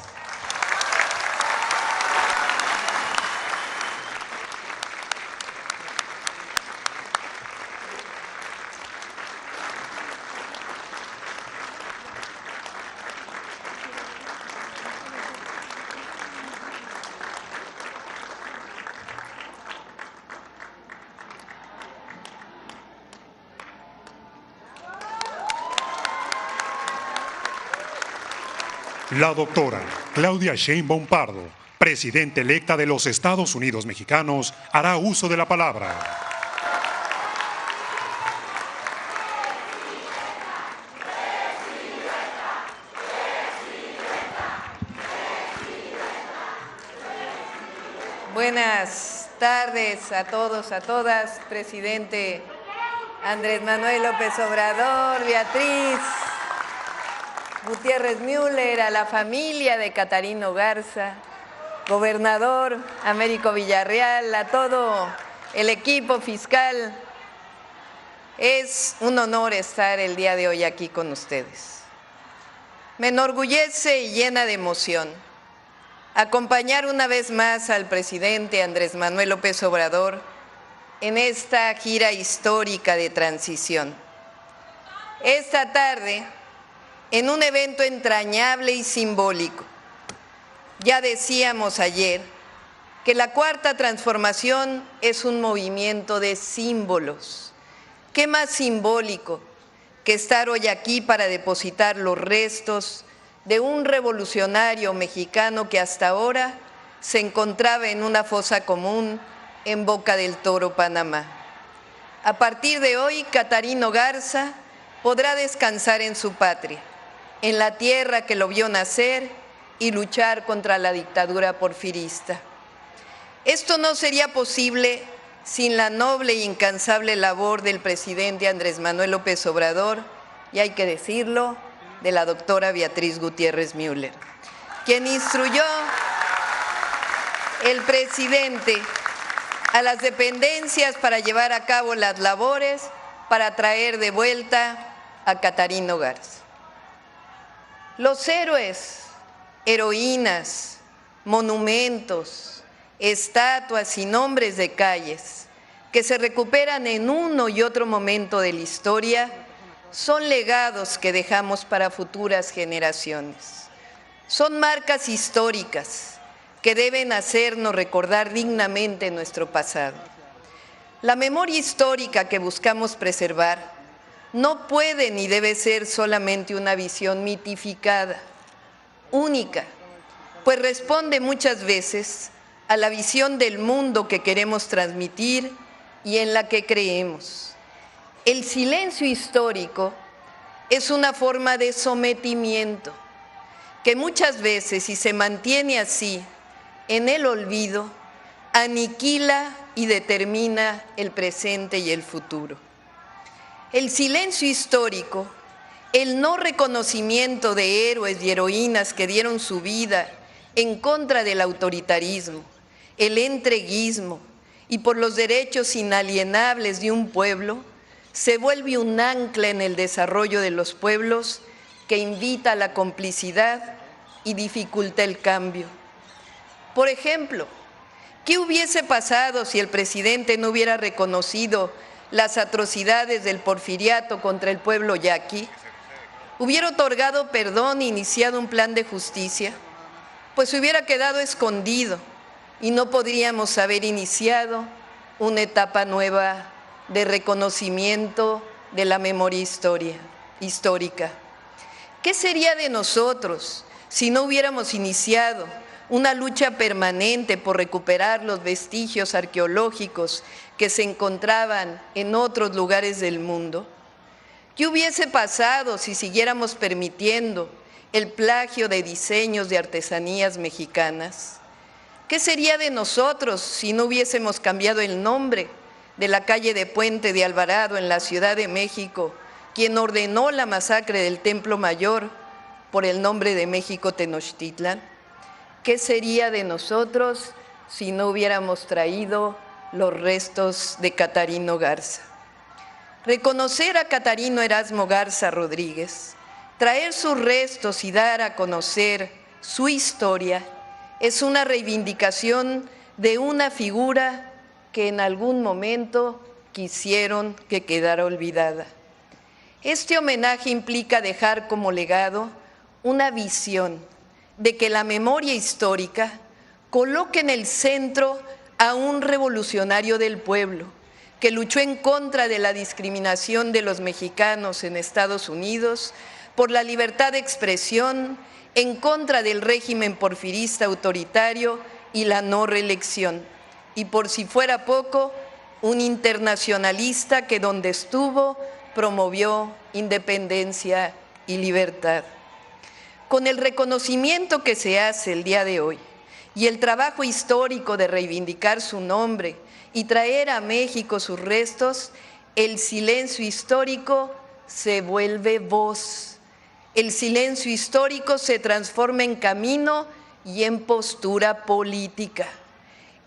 La doctora Claudia Sheinbaum Pardo, presidenta electa de los Estados Unidos Mexicanos, hará uso de la palabra. Buenas tardes a todos, a todas, presidente Andrés Manuel López Obrador, Beatriz Gutiérrez Müller, a la familia de Catarino Garza, gobernador Américo Villarreal, a todo el equipo fiscal. Es un honor estar el día de hoy aquí con ustedes. Me enorgullece y llena de emoción acompañar una vez más al presidente Andrés Manuel López Obrador en esta gira histórica de transición. Esta tarde, en un evento entrañable y simbólico. Ya decíamos ayer que la Cuarta Transformación es un movimiento de símbolos. ¿Qué más simbólico que estar hoy aquí para depositar los restos de un revolucionario mexicano que hasta ahora se encontraba en una fosa común en Boca del Toro, Panamá? A partir de hoy, Catarino Garza podrá descansar en su patria, en la tierra que lo vio nacer y luchar contra la dictadura porfirista. Esto no sería posible sin la noble e incansable labor del presidente Andrés Manuel López Obrador, y hay que decirlo, de la doctora Beatriz Gutiérrez Müller, quien instruyó el presidente a las dependencias para llevar a cabo las labores para traer de vuelta a Catarino Garza. Los héroes, heroínas, monumentos, estatuas y nombres de calles que se recuperan en uno y otro momento de la historia son legados que dejamos para futuras generaciones. Son marcas históricas que deben hacernos recordar dignamente nuestro pasado. La memoria histórica que buscamos preservar no puede ni debe ser solamente una visión mitificada, única, pues responde muchas veces a la visión del mundo que queremos transmitir y en la que creemos. El silencio histórico es una forma de sometimiento que muchas veces, si se mantiene así, en el olvido, aniquila y determina el presente y el futuro. El silencio histórico, el no reconocimiento de héroes y heroínas que dieron su vida en contra del autoritarismo, el entreguismo y por los derechos inalienables de un pueblo, se vuelve un ancla en el desarrollo de los pueblos que invita a la complicidad y dificulta el cambio. Por ejemplo, ¿qué hubiese pasado si el presidente no hubiera reconocido las atrocidades del porfiriato contra el pueblo yaqui? ¿Hubiera otorgado perdón e iniciado un plan de justicia? Pues se hubiera quedado escondido y no podríamos haber iniciado una etapa nueva de reconocimiento de la memoria histórica. ¿Qué sería de nosotros si no hubiéramos iniciado una lucha permanente por recuperar los vestigios arqueológicos que se encontraban en otros lugares del mundo? ¿Qué hubiese pasado si siguiéramos permitiendo el plagio de diseños de artesanías mexicanas? ¿Qué sería de nosotros si no hubiésemos cambiado el nombre de la calle de Puente de Alvarado en la Ciudad de México, quien ordenó la masacre del Templo Mayor, por el nombre de México Tenochtitlan? ¿Qué sería de nosotros si no hubiéramos traído los restos de Catarino Garza? Reconocer a Catarino Erasmo Garza Rodríguez, traer sus restos y dar a conocer su historia es una reivindicación de una figura que en algún momento quisieron que quedara olvidada. Este homenaje implica dejar como legado una visión de que la memoria histórica coloque en el centro a un revolucionario del pueblo que luchó en contra de la discriminación de los mexicanos en Estados Unidos, por la libertad de expresión, en contra del régimen porfirista autoritario y la no reelección. Y por si fuera poco, un internacionalista que donde estuvo promovió independencia y libertad. Con el reconocimiento que se hace el día de hoy y el trabajo histórico de reivindicar su nombre y traer a México sus restos, el silencio histórico se vuelve voz. El silencio histórico se transforma en camino y en postura política.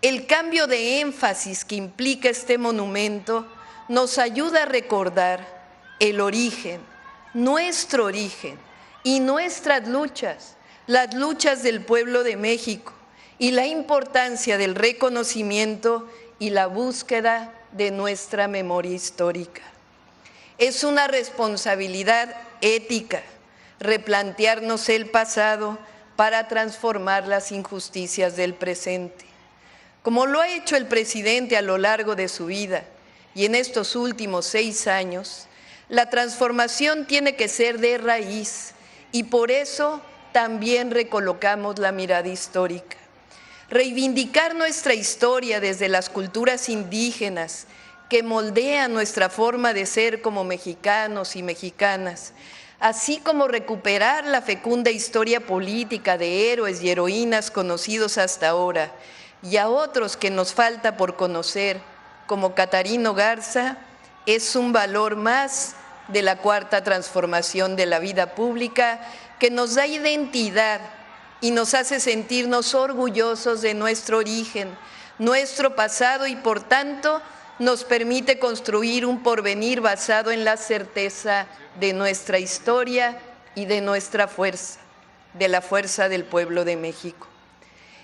El cambio de énfasis que implica este monumento nos ayuda a recordar el origen, nuestro origen y nuestras luchas, las luchas del pueblo de México y la importancia del reconocimiento y la búsqueda de nuestra memoria histórica. Es una responsabilidad ética replantearnos el pasado para transformar las injusticias del presente. Como lo ha hecho el presidente a lo largo de su vida y en estos últimos 6 años, la transformación tiene que ser de raíz y por eso también recolocamos la mirada histórica. Reivindicar nuestra historia desde las culturas indígenas que moldean nuestra forma de ser como mexicanos y mexicanas, así como recuperar la fecunda historia política de héroes y heroínas conocidos hasta ahora y a otros que nos falta por conocer, como Catarino Garza, es un valor más de la cuarta transformación de la vida pública que nos da identidad y nos hace sentirnos orgullosos de nuestro origen, nuestro pasado y por tanto nos permite construir un porvenir basado en la certeza de nuestra historia y de nuestra fuerza, de la fuerza del pueblo de México.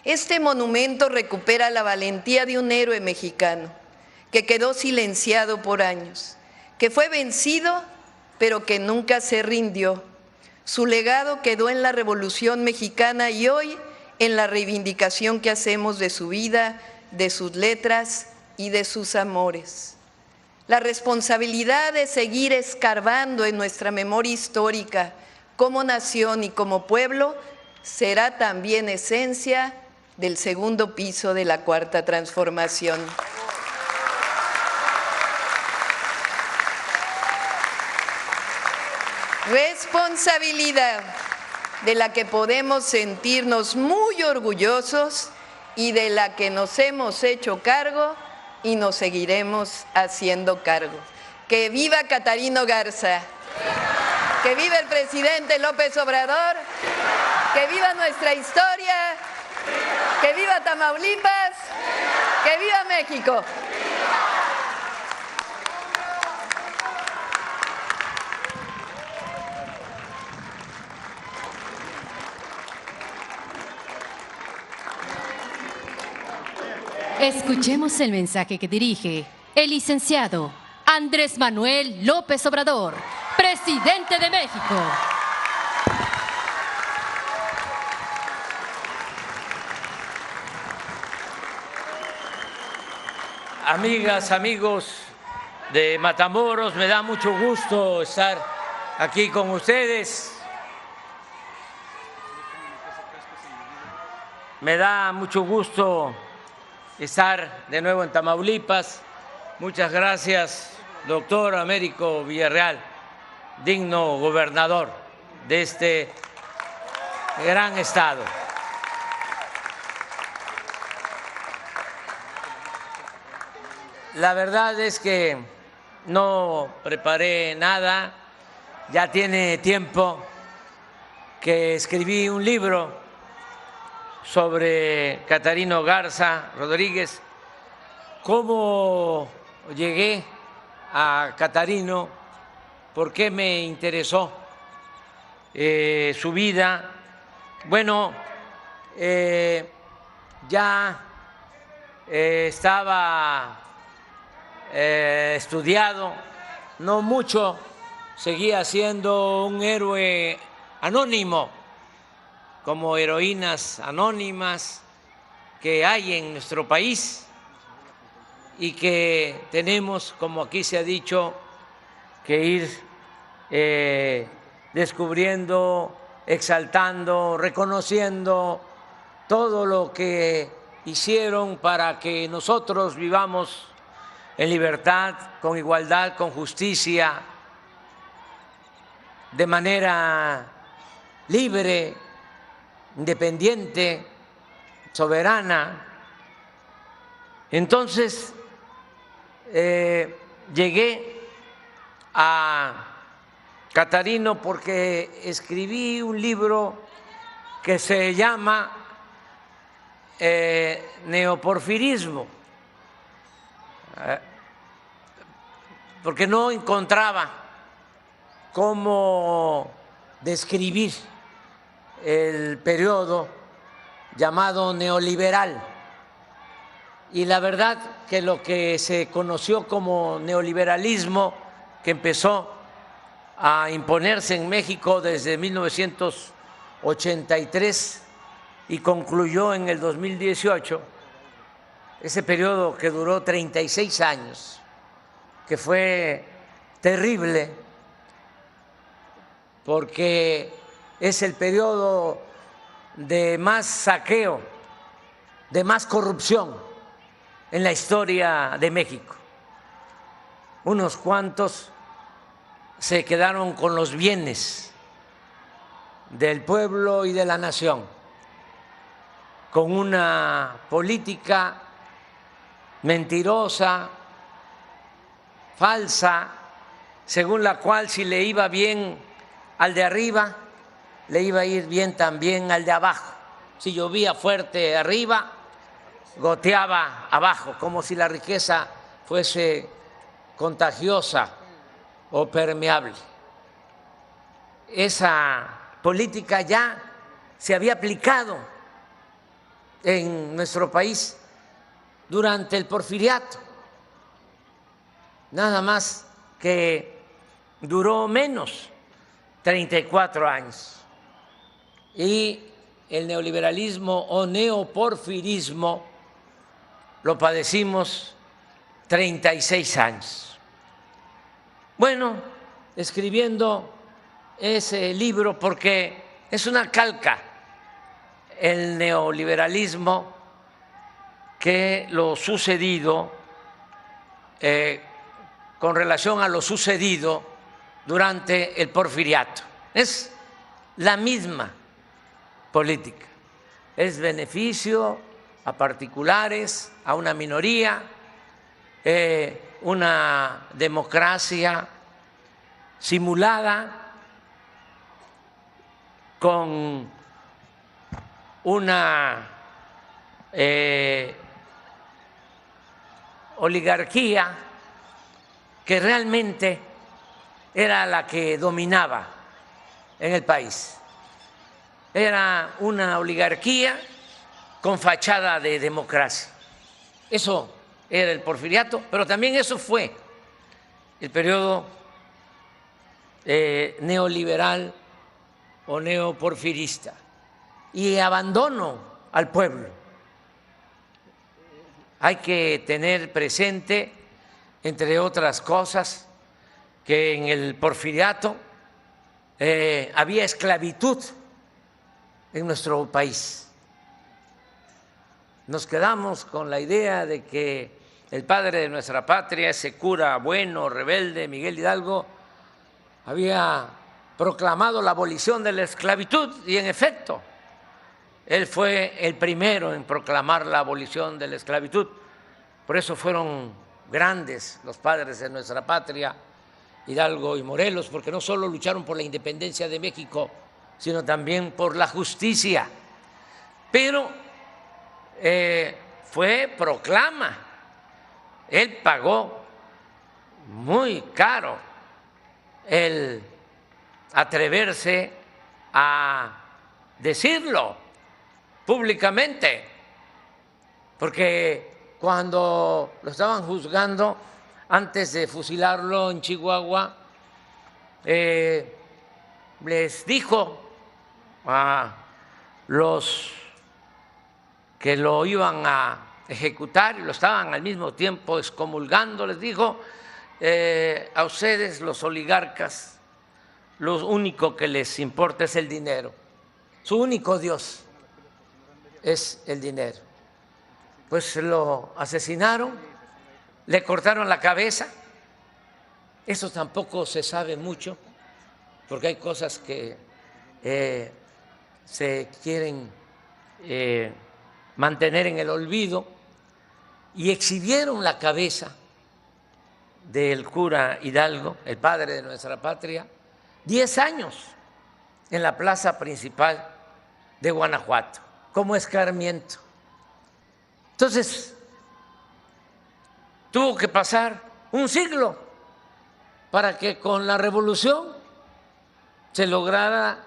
Este monumento recupera la valentía de un héroe mexicano que quedó silenciado por años, que fue vencido pero que nunca se rindió. Su legado quedó en la Revolución Mexicana y hoy en la reivindicación que hacemos de su vida, de sus letras y de sus amores. La responsabilidad de seguir escarbando en nuestra memoria histórica como nación y como pueblo será también esencia del segundo piso de la Cuarta Transformación. Responsabilidad de la que podemos sentirnos muy orgullosos y de la que nos hemos hecho cargo y nos seguiremos haciendo cargo. ¡Que viva Catarino Garza! ¡Que viva el presidente López Obrador! ¡Que viva nuestra historia! ¡Que viva Tamaulipas! ¡Que viva México! Escuchemos el mensaje que dirige el licenciado Andrés Manuel López Obrador, presidente de México. Amigas, amigos de Matamoros, me da mucho gusto estar aquí con ustedes. Me da mucho gusto estar de nuevo en Tamaulipas. Muchas gracias, doctor Américo Villarreal, digno gobernador de este gran estado. La verdad es que no preparé nada, ya tiene tiempo que escribí un libro sobre Catarino Garza Rodríguez. ¿Cómo llegué a Catarino? ¿Por qué me interesó su vida? Bueno, ya estaba estudiado, no mucho, seguía siendo un héroe anónimo, como heroínas anónimas que hay en nuestro país y que tenemos, como aquí se ha dicho, que ir descubriendo, exaltando, reconociendo todo lo que hicieron para que nosotros vivamos en libertad, con igualdad, con justicia, de manera libre, independiente, soberana. Entonces, llegué a Catarino porque escribí un libro que se llama Neoporfirismo, porque no encontraba cómo describir el periodo llamado neoliberal. Y la verdad que lo que se conoció como neoliberalismo, que empezó a imponerse en México desde 1983 y concluyó en el 2018, ese periodo que duró 36 años, que fue terrible, porque es el periodo de más saqueo, de más corrupción en la historia de México. Unos cuantos se quedaron con los bienes del pueblo y de la nación, con una política mentirosa, falsa, según la cual si le iba bien al de arriba, le iba a ir bien también al de abajo. Si llovía fuerte arriba, goteaba abajo, como si la riqueza fuese contagiosa o permeable. Esa política ya se había aplicado en nuestro país durante el Porfiriato, nada más que duró menos, 34 años. Y el neoliberalismo o neoporfirismo lo padecimos 36 años. Bueno, escribiendo ese libro, porque es una calca el neoliberalismo que lo sucedido con relación a lo sucedido durante el Porfiriato. Es la misma política. Es beneficio a particulares, a una minoría, una democracia simulada con una oligarquía que realmente era la que dominaba en el país. Era una oligarquía con fachada de democracia. Eso era el porfiriato, pero también eso fue el periodo neoliberal o neoporfirista, y abandono al pueblo. Hay que tener presente, entre otras cosas, que en el porfiriato había esclavitud en nuestro país. Nos quedamos con la idea de que el padre de nuestra patria, ese cura bueno, rebelde, Miguel Hidalgo, había proclamado la abolición de la esclavitud, y en efecto, él fue el primero en proclamar la abolición de la esclavitud. Por eso fueron grandes los padres de nuestra patria, Hidalgo y Morelos, porque no solo lucharon por la independencia de México, sino también por la justicia. Pero fue proclama. Él pagó muy caro el atreverse a decirlo públicamente, porque cuando lo estaban juzgando antes de fusilarlo en Chihuahua, les dijo a los que lo iban a ejecutar y lo estaban al mismo tiempo excomulgando, les dijo: a ustedes los oligarcas, lo único que les importa es el dinero, su único Dios es el dinero. Pues lo asesinaron, le cortaron la cabeza. Eso tampoco se sabe mucho, porque hay cosas que se quieren mantener en el olvido, y exhibieron la cabeza del cura Hidalgo, el padre de nuestra patria, 10 años en la plaza principal de Guanajuato, como escarmiento. Entonces, tuvo que pasar un siglo para que con la revolución se lograra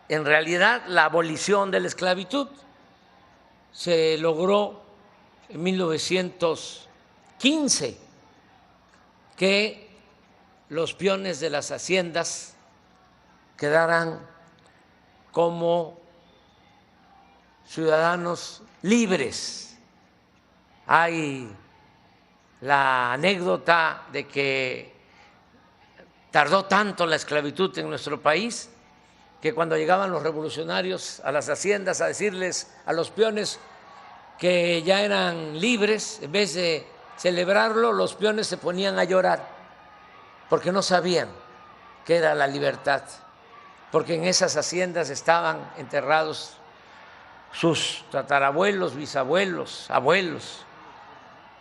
en realidad la abolición de la esclavitud. Se logró en 1915 que los peones de las haciendas quedaran como ciudadanos libres. Hay la anécdota de que tardó tanto la esclavitud en nuestro país que cuando llegaban los revolucionarios a las haciendas a decirles a los peones que ya eran libres, en vez de celebrarlo, los peones se ponían a llorar porque no sabían qué era la libertad, porque en esas haciendas estaban enterrados sus tatarabuelos, bisabuelos, abuelos.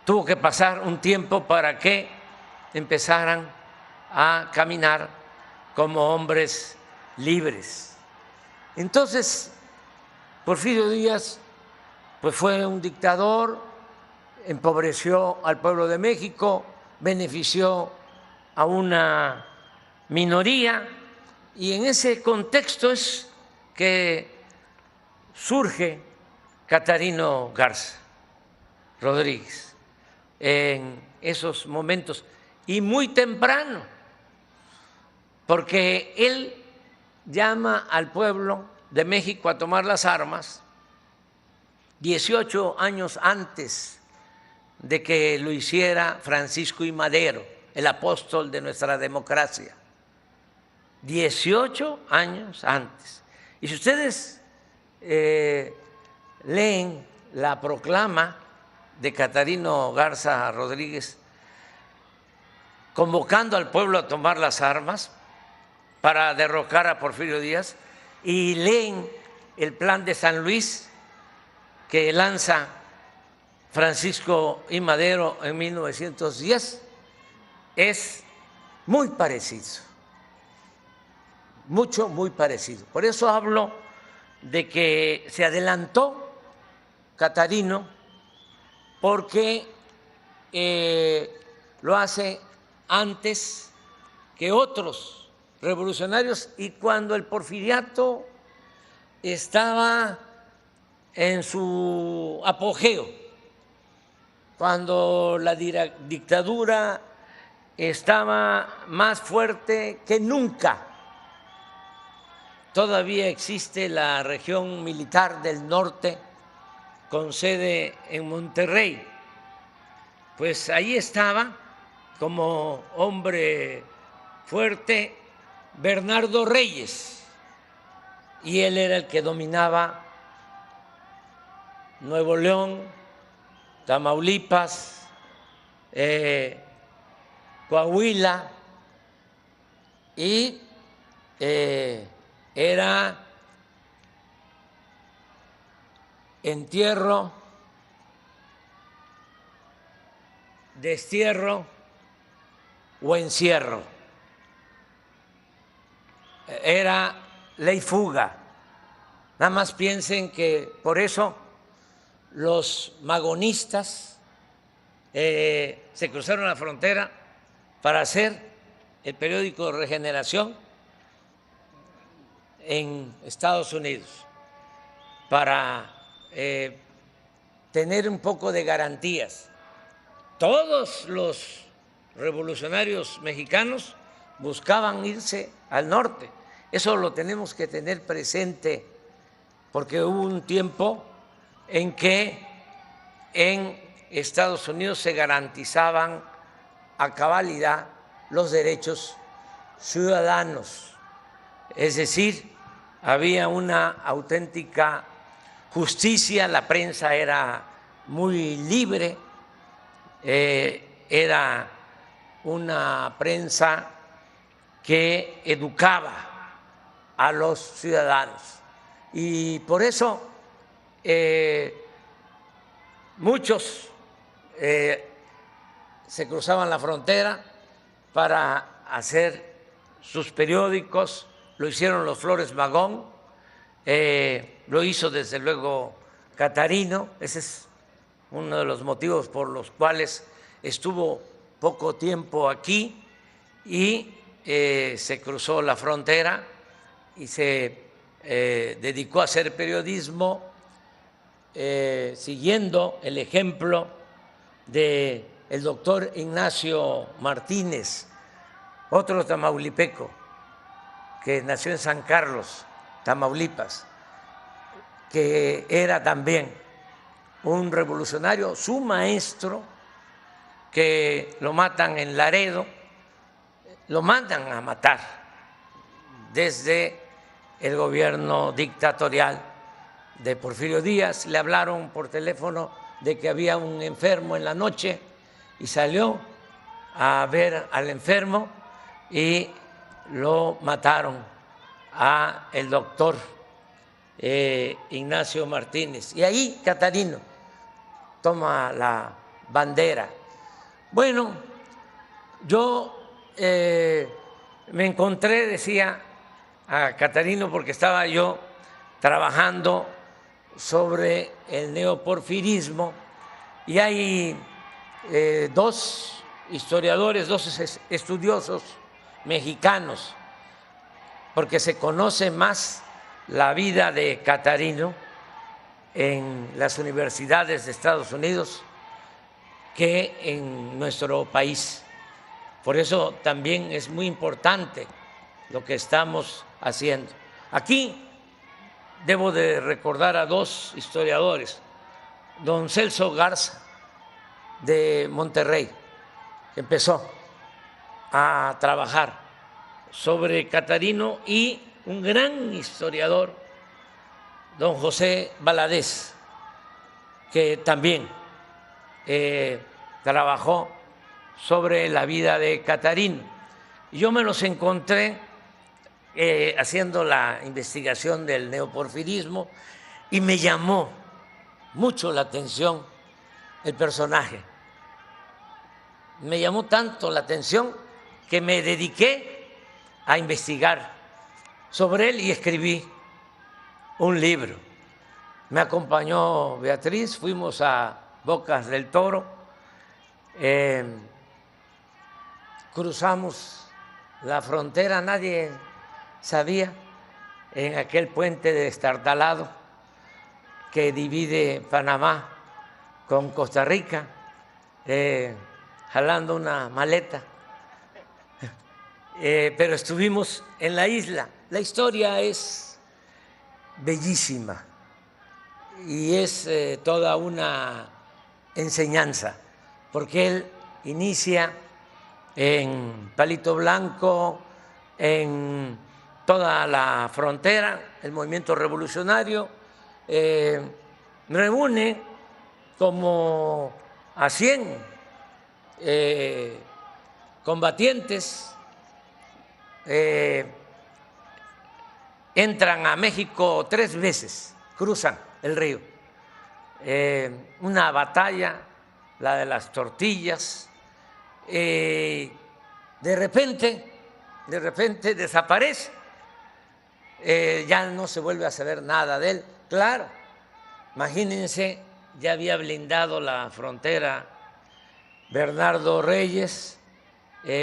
Tuvo que pasar un tiempo para que empezaran a caminar como hombres libres. Entonces, Porfirio Díaz pues fue un dictador, empobreció al pueblo de México, benefició a una minoría, y en ese contexto es que surge Catarino Garza Rodríguez en esos momentos, y muy temprano, porque él llama al pueblo de México a tomar las armas 18 años antes de que lo hiciera Francisco I. Madero, el apóstol de nuestra democracia. 18 años antes. Y si ustedes leen la proclama de Catarino Garza Rodríguez convocando al pueblo a tomar las armas para derrocar a Porfirio Díaz, y leen el Plan de San Luis que lanza Francisco I. Madero en 1910 es muy parecido, muy parecido. Por eso hablo de que se adelantó Catarino, porque lo hace antes que otros revolucionarios y cuando el porfiriato estaba en su apogeo, cuando la dictadura estaba más fuerte que nunca. Todavía existe la región militar del norte con sede en Monterrey. Pues ahí estaba como hombre fuerte Bernardo Reyes, y él era el que dominaba Nuevo León, Tamaulipas, Coahuila, y era entierro, destierro o encierro. Era ley fuga. Nada más piensen que por eso los magonistas se cruzaron la frontera para hacer el periódico Regeneración en Estados Unidos, para tener un poco de garantías. Todos los revolucionarios mexicanos buscaban irse al norte. Eso lo tenemos que tener presente, porque hubo un tiempo en que en Estados Unidos se garantizaban a cabalidad los derechos ciudadanos, es decir, había una auténtica justicia, la prensa era muy libre, era una prensa que educaba a los ciudadanos, y por eso muchos se cruzaban la frontera para hacer sus periódicos. Lo hicieron los Flores Magón, lo hizo desde luego Catarino. Ese es uno de los motivos por los cuales estuvo poco tiempo aquí y se cruzó la frontera y se dedicó a hacer periodismo siguiendo el ejemplo del doctor Ignacio Martínez, otro tamaulipeco que nació en San Carlos, Tamaulipas, que era también un revolucionario. Su maestro, que lo matan en Laredo, lo mandan a matar desde el gobierno dictatorial de Porfirio Díaz. Le hablaron por teléfono de que había un enfermo en la noche y salió a ver al enfermo y lo mataron a el doctor Ignacio Martínez. Y ahí Catarino toma la bandera. Bueno, yo me encontré, decía, a Catarino porque estaba yo trabajando sobre el neoporfirismo, y hay dos historiadores, dos estudiosos mexicanos, porque se conoce más la vida de Catarino en las universidades de Estados Unidos que en nuestro país. Por eso también es muy importante lo que estamos haciendo. Aquí debo de recordar a dos historiadores, don Celso Garza de Monterrey, que empezó a trabajar sobre Catarino, y un gran historiador, don José Valadez, que también trabajó sobre la vida de Catarino. Yo me los encontré haciendo la investigación del neoporfirismo y me llamó mucho la atención el personaje. Me llamó tanto la atención que me dediqué a investigar sobre él y escribí un libro. Me acompañó Beatriz, fuimos a Bocas del Toro, cruzamos la frontera, nadie sabía, en aquel puente destartalado que divide Panamá con Costa Rica, jalando una maleta, pero estuvimos en la isla. La historia es bellísima y es toda una enseñanza, porque él inicia en Palito Blanco, en toda la frontera, el movimiento revolucionario, reúne como a 100 combatientes, entran a México 3 veces, cruzan el río, una batalla, la de las tortillas, de repente desaparece, ya no se vuelve a saber nada de él. Claro, imagínense, ya había blindado la frontera Bernardo Reyes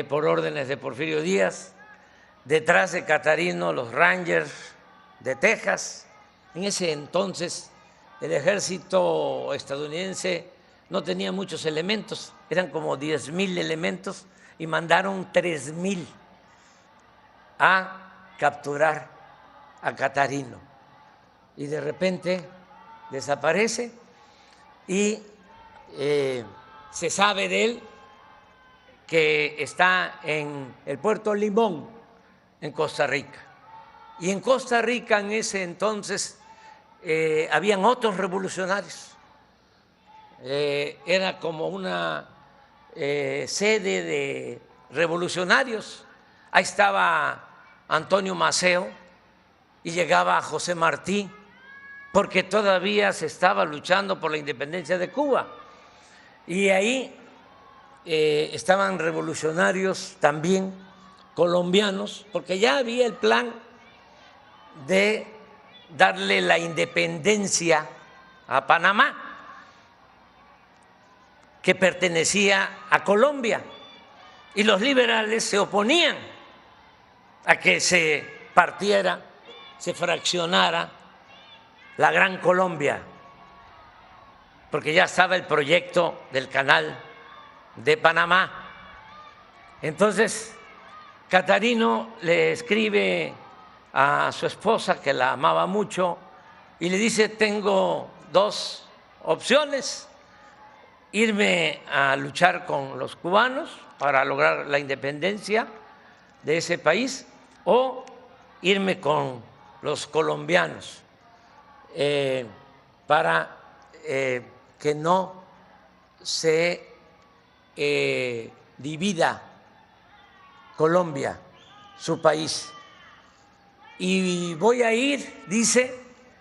por órdenes de Porfirio Díaz, detrás de Catarino los Rangers de Texas. En ese entonces el ejército estadounidense no tenía muchos elementos, eran como 10,000 elementos y mandaron 3,000 a capturar a Catarino. Y de repente desaparece y se sabe de él que está en el puerto Limón, en Costa Rica. Y en Costa Rica en ese entonces habían otros revolucionarios. Era como una sede de revolucionarios. Ahí estaba Antonio Maceo y llegaba José Martí, porque todavía se estaba luchando por la independencia de Cuba. Y ahí estaban revolucionarios también colombianos, porque ya había el plan de darle la independencia a Panamá, que pertenecía a Colombia, y los liberales se oponían a que se partiera, se fraccionara la Gran Colombia, porque ya estaba el proyecto del Canal de Panamá. Entonces, Catarino le escribe a su esposa, que la amaba mucho, y le dice: tengo 2 opciones, irme a luchar con los cubanos para lograr la independencia de ese país, o irme con los colombianos para que no se divida Colombia, su país. Y voy a ir, dice,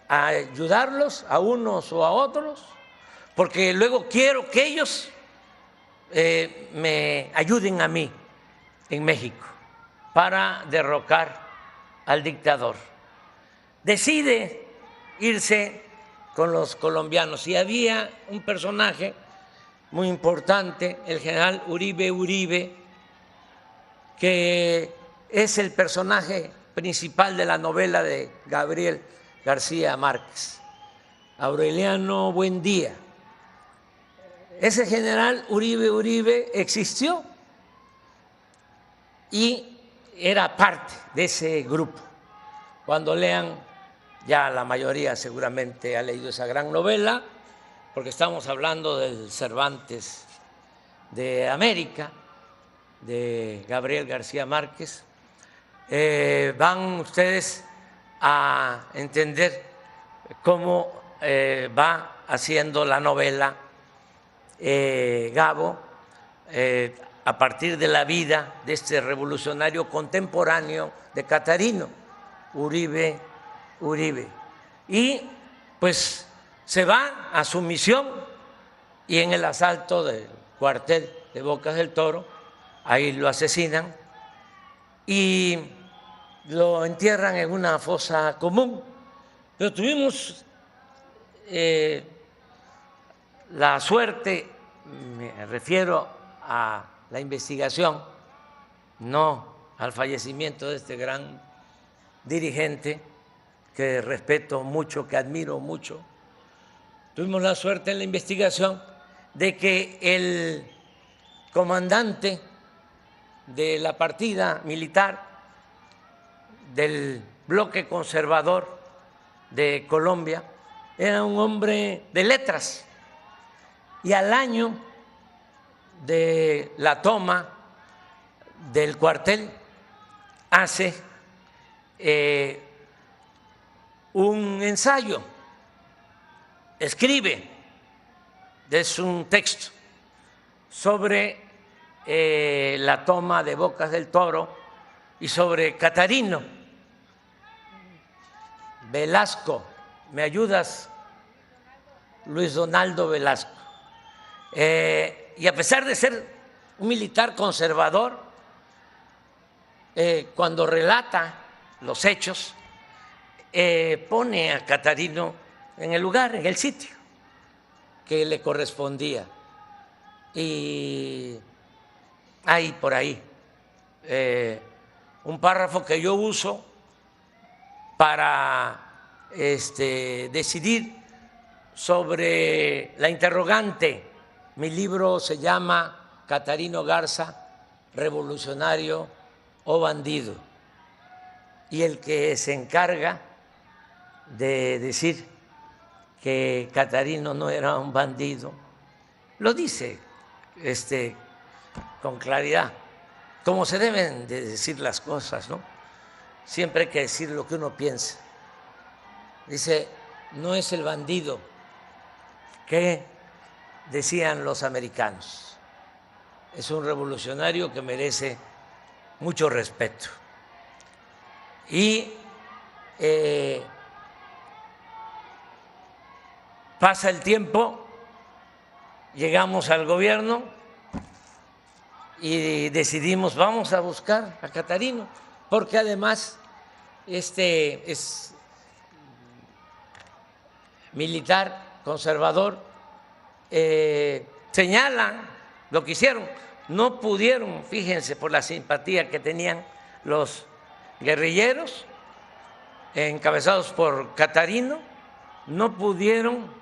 a ayudarlos a unos o a otros, porque luego quiero que ellos me ayuden a mí en México para derrocar al dictador. Decide irse con los colombianos y había un personaje muy importante, el general Uribe Uribe, que es el personaje principal de la novela de Gabriel García Márquez, Aureliano Buendía. Ese general Uribe Uribe existió y era parte de ese grupo. Cuando lean, ya la mayoría seguramente ha leído esa gran novela, porque estamos hablando del Cervantes de América, de Gabriel García Márquez, van ustedes a entender cómo va haciendo la novela Gabo a partir de la vida de este revolucionario contemporáneo de Catarino. Uribe, Uribe. Y pues se va a su misión y en el asalto del cuartel de Bocas del Toro, ahí lo asesinan y lo entierran en una fosa común. Pero tuvimos la suerte, me refiero a la investigación, no al fallecimiento de este gran dirigente que respeto mucho, que admiro mucho. Tuvimos la suerte en la investigación de que el comandante de la partida militar del bloque conservador de Colombia era un hombre de letras y al año de la toma del cuartel hace un ensayo, escribe, es un texto sobre la toma de Bocas del Toro y sobre Catarino Velasco. ¿Me ayudas, Luis Donaldo Velasco? Y a pesar de ser un militar conservador, cuando relata los hechos, pone a Catarino en el lugar, en el sitio que le correspondía. Y hay por ahí un párrafo que yo uso para decidir sobre la interrogante. Mi libro se llama Catarino Garza, revolucionario o bandido. Y el que se encarga de decir que Catarino no era un bandido, lo dice con claridad, como se deben de decir las cosas, ¿no? Siempre hay que decir lo que uno piensa. Dice, no es el bandido que decían los americanos, es un revolucionario que merece mucho respeto. Y pasa el tiempo, llegamos al gobierno y decidimos, vamos a buscar a Catarino, porque además es militar, conservador. Señalan lo que hicieron, no pudieron, fíjense, por la simpatía que tenían los guerrilleros encabezados por Catarino, no pudieron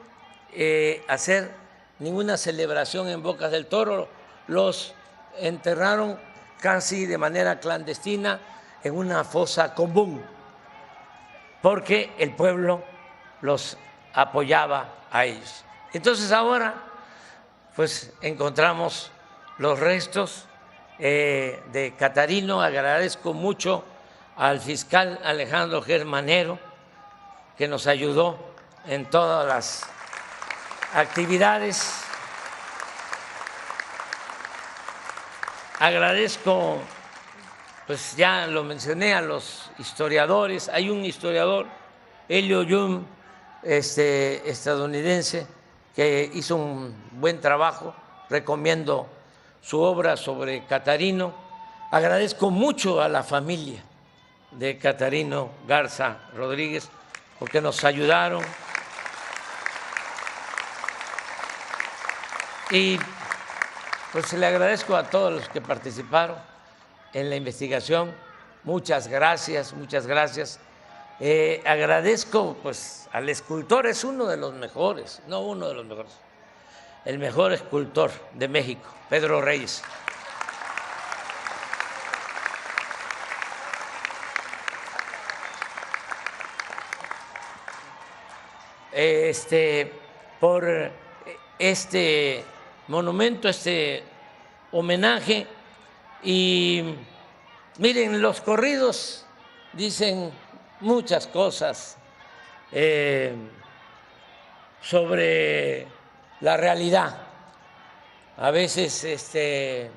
hacer ninguna celebración en Bocas del Toro, los enterraron casi de manera clandestina en una fosa común, porque el pueblo los apoyaba a ellos. Entonces ahora pues encontramos los restos de Catarino. Agradezco mucho al fiscal Alejandro Germanero, que nos ayudó en todas las actividades. Agradezco, pues ya lo mencioné, a los historiadores. Hay un historiador, Elio Yum, estadounidense, que hizo un buen trabajo. Recomiendo su obra sobre Catarino. Agradezco mucho a la familia de Catarino Garza Rodríguez porque nos ayudaron. Y pues le agradezco a todos los que participaron en la investigación. Muchas gracias, muchas gracias. Agradezco pues al escultor, es uno de los mejores, no uno de los mejores, el mejor escultor de México, Pedro Reyes. Por este monumento, este homenaje. Y miren, los corridos dicen muchas cosas sobre la realidad. A veces se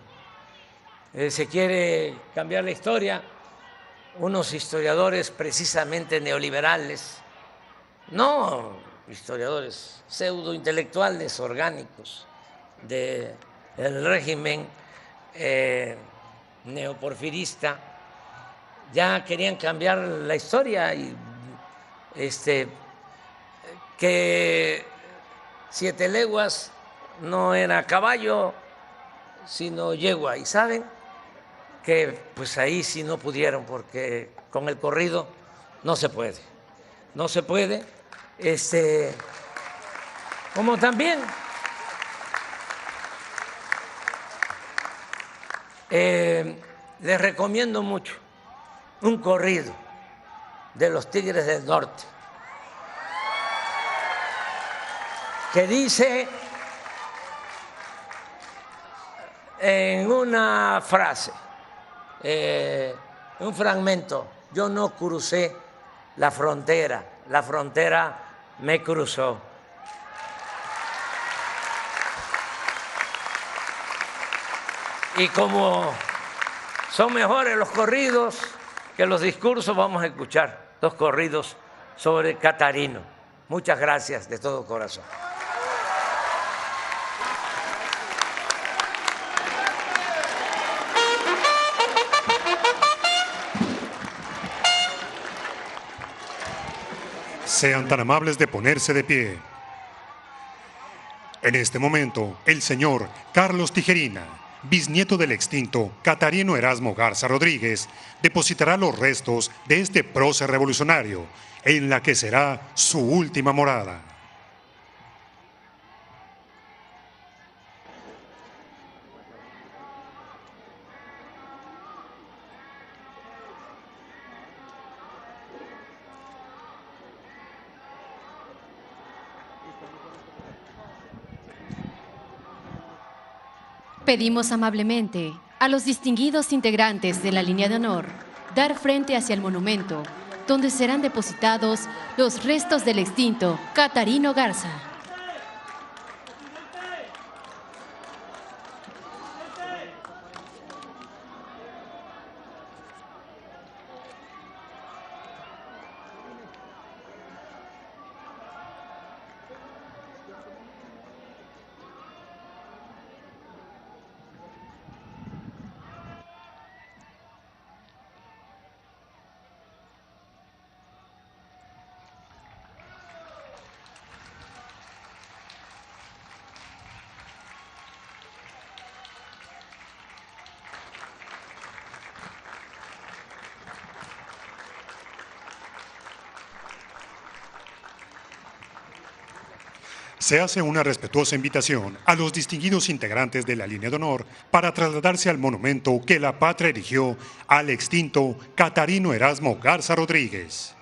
quiere cambiar la historia unos historiadores precisamente neoliberales, no historiadores pseudointelectuales orgánicos del régimen neoporfirista, ya querían cambiar la historia y que 7 leguas no era caballo, sino yegua. Y saben que pues ahí sí no pudieron, porque con el corrido no se puede. No se puede. Como también les recomiendo mucho un corrido de los Tigres del Norte, que dice en una frase, un fragmento: yo no crucé la frontera me cruzó. Y como son mejores los corridos que los discursos, vamos a escuchar 2 corridos sobre Catarino. Muchas gracias de todo corazón. Sean tan amables de ponerse de pie. En este momento, el señor Carlos Tijerina, bisnieto del extinto Catarino Erasmo Garza Rodríguez, depositará los restos de este prócer revolucionario en la que será su última morada. Pedimos amablemente a los distinguidos integrantes de la línea de honor dar frente hacia el monumento, donde serán depositados los restos del extinto Catarino Garza. Se hace una respetuosa invitación a los distinguidos integrantes de la línea de honor para trasladarse al monumento que la patria erigió al extinto Catarino Erasmo Garza Rodríguez.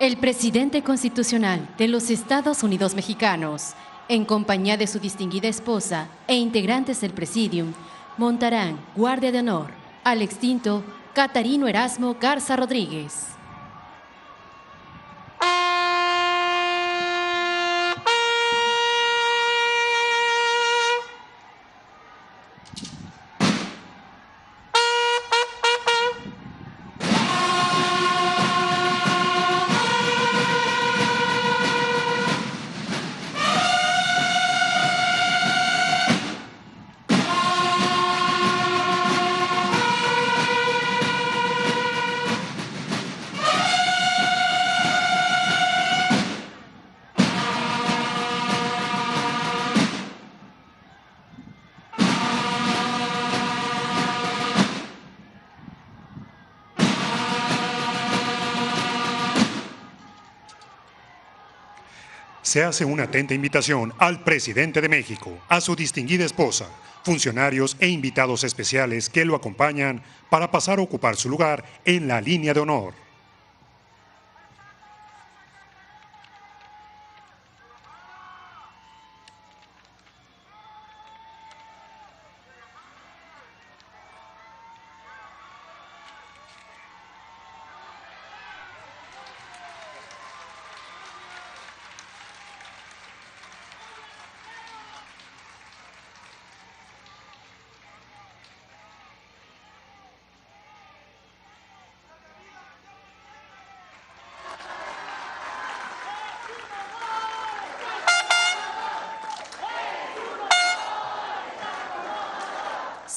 El presidente constitucional de los Estados Unidos mexicanos, en compañía de su distinguida esposa e integrantes del Presidium, montarán guardia de honor al extinto Catarino Erasmo Garza Rodríguez. Se hace una atenta invitación al presidente de México, a su distinguida esposa, funcionarios e invitados especiales que lo acompañan para pasar a ocupar su lugar en la línea de honor.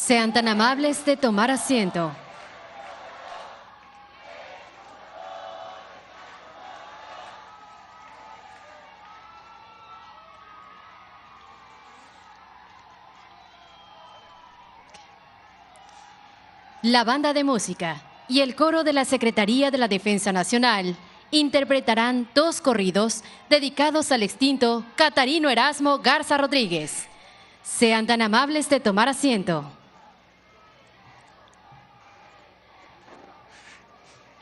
Sean tan amables de tomar asiento. La banda de música y el coro de la Secretaría de la Defensa Nacional interpretarán 2 corridos dedicados al extinto Catarino Erasmo Garza Rodríguez. Sean tan amables de tomar asiento.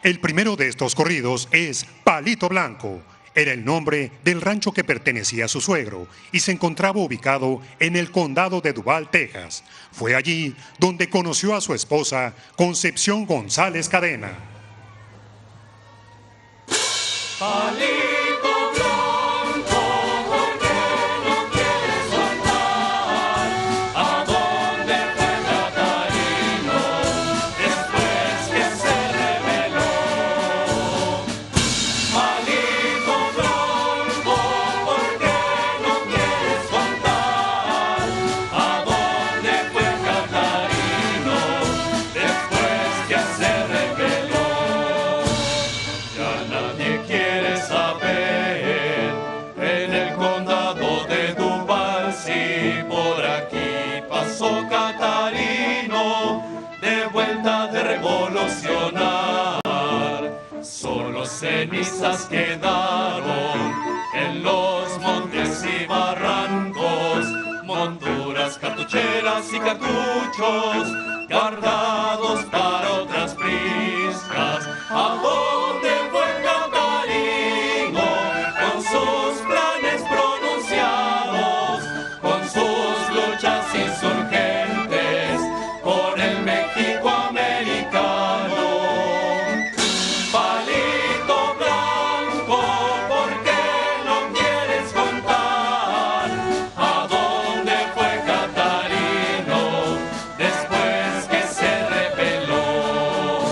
El primero de estos corridos es Palito Blanco. Era el nombre del rancho que pertenecía a su suegro y se encontraba ubicado en el condado de Duval, Texas. Fue allí donde conoció a su esposa, Concepción González Cadena. Palito blanco, ¿por qué no quieres contar a dónde fue Catarino después que se rebeló? Palito blanco, ¿por qué no quieres contar a dónde fue Catarino después que se rebeló? Ya nadie quiere saber en el condado de Duval si por aquí pasó Catarino de vuelta de revolucionar. Solo cenizas quedaron en los montes y barrancos, monturas, cartucheras y cartuchos guardados para otras priscas. ¿A dónde fue Catarino con sus planes pronunciados, con sus luchas insurgentes por el México americano? Palito blanco, ¿por qué no quieres contar a dónde fue Catarino después que se rebeló?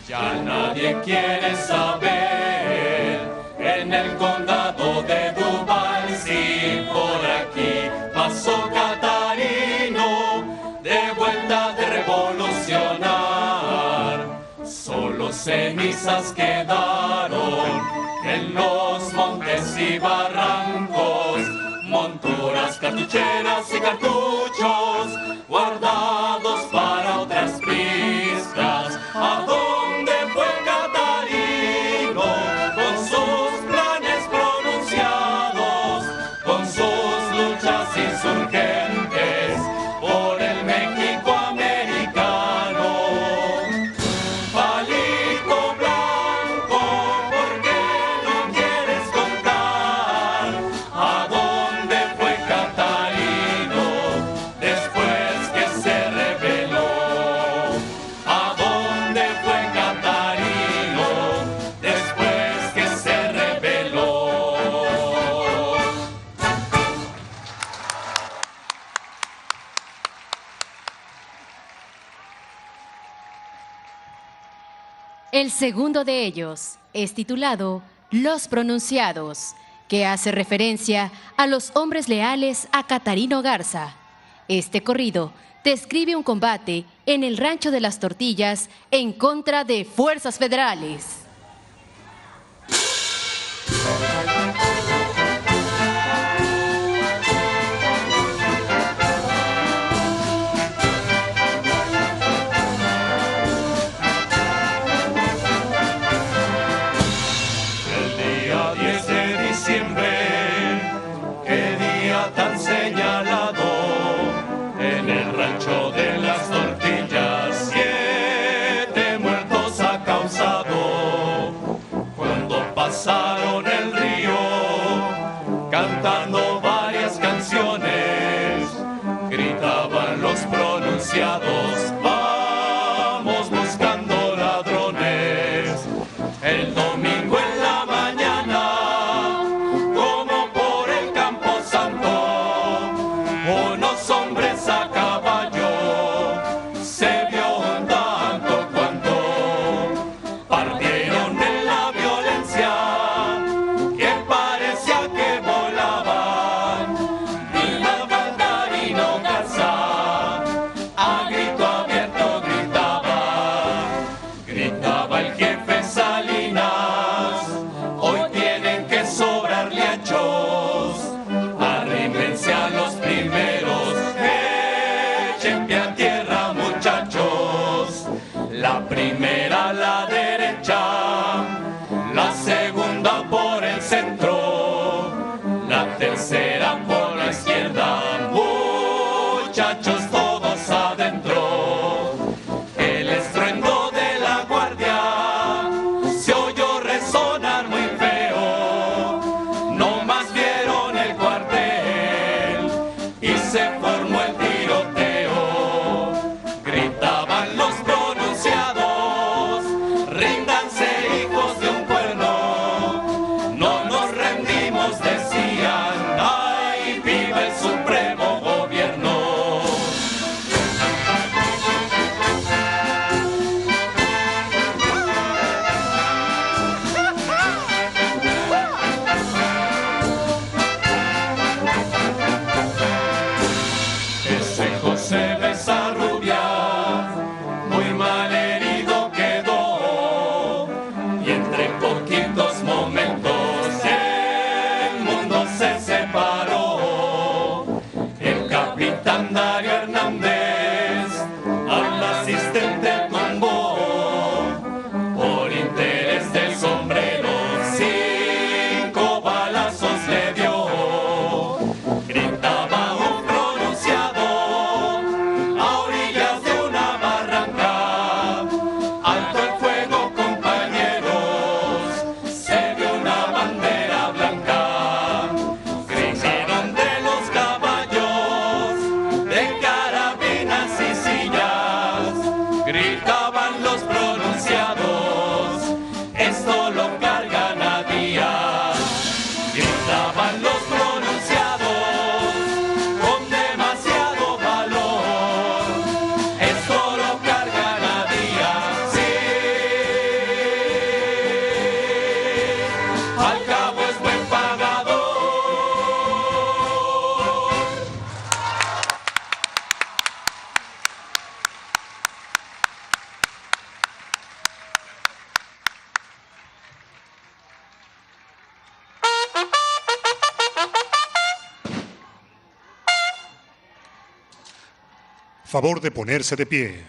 Ya nadie quiere saber en el condado de Duval si por aquí pasó Catarino de vuelta de revolucionar. Solo cenizas quedaron en los montes y barrancos, monturas, cartucheras y cartuchos guardados para otras priscas. ¿A dónde fue Catarino con sus planes pronunciados, con sus luchas insurgentes por el México americano? Palito blanco, ¿por qué no quieres contar a dónde fue Catarino después que se rebeló? ¿A dónde fue Catarino después que se rebeló? El segundo de ellos es titulado Los Pronunciados, que hace referencia a los hombres leales a Catarino Garza. Este corrido describe un combate en el Rancho de las Tortillas en contra de fuerzas federales. El día 10 de diciembre, qué día tan señalado, en el Rancho de las Tortillas 7 muertos ha causado. Cuando pasaron el río, cantando varias canciones, gritaban los pronunciados: vamos buscando ladrones. El domingo en la mañana, como por el Campo Santo, unos hombres a caballo se vio un tanto cuanto partieron en la violencia que parecía que volaban. Vino Catarino Garza a primeros, echen pie a tierra, muchachos. La primera a la derecha, la segunda por el centro, la tercera por la izquierda. Muchachos, todos adentro. El estruendo de la guardia se oyó resonar muy feo. No más vieron el cuartel y se formó el tiroteo. Gritaban los pronunciados: ríndanse, hijos de un cuerno. No nos rendimos, decían. ¡Ay, viva el supremo gobierno! Ese José Besarrubia muy mal herido quedó, y entre poquitos momentos el mundo se separó. El capitán Darío Hernández al asistente tumbó, por interés del sombrero 5 balazos le dio. Gritaba un pronunciado a orillas de una barranca: alto el fuego, compañeros, se vio una bandera blanca. Gritaron de los caballos, de carabinas y sillas. Gritaban los pronunciados: esto lo cargan a día. Gritaban los pronunciados con demasiado valor: esto lo cargan a día. Sí, al cabo es buen pagador. Favor de ponerse de pie.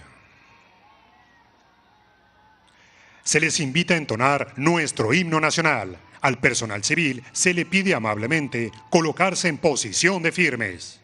Se les invita a entonar nuestro himno nacional. Al personal civil se le pide amablemente colocarse en posición de firmes.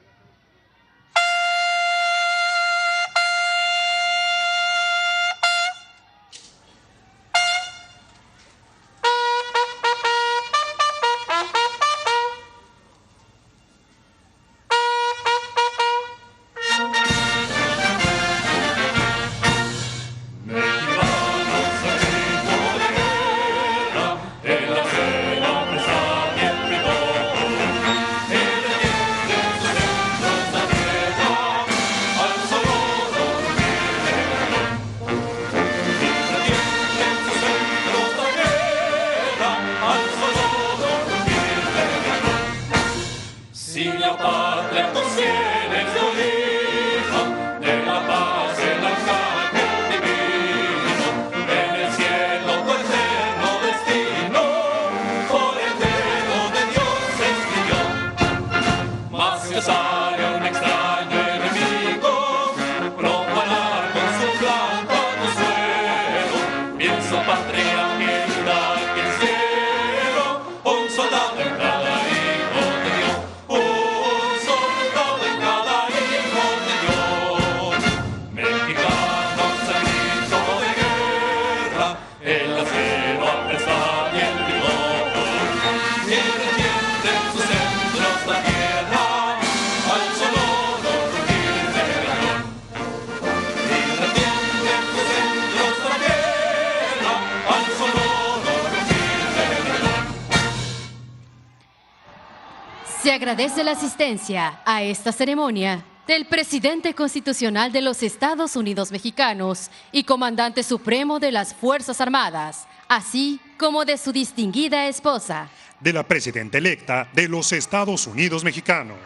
Si la patria tú eres de origen, de la paz el arcángel divino, en el cielo tu eterno destino, por el dedo de Dios se escribió. Mas que sale un extraño enemigo, profanar con su planta tu suelo, pienso patria querida que el cielo, un soldado en cada hijo de Dios. Un soldado en cada hijo de Dios. Mexicanos al grito de guerra, el acero apresa y el rigor. Y retiende en sus centros la tierra al sonoro rugir del león. Y retiende en sus centros la tierra al sonoro rugir del león. Se agradece la asistencia a esta ceremonia del presidente constitucional de los Estados Unidos mexicanos y comandante supremo de las Fuerzas Armadas, así como de su distinguida esposa, De la presidenta electa de los Estados Unidos mexicanos.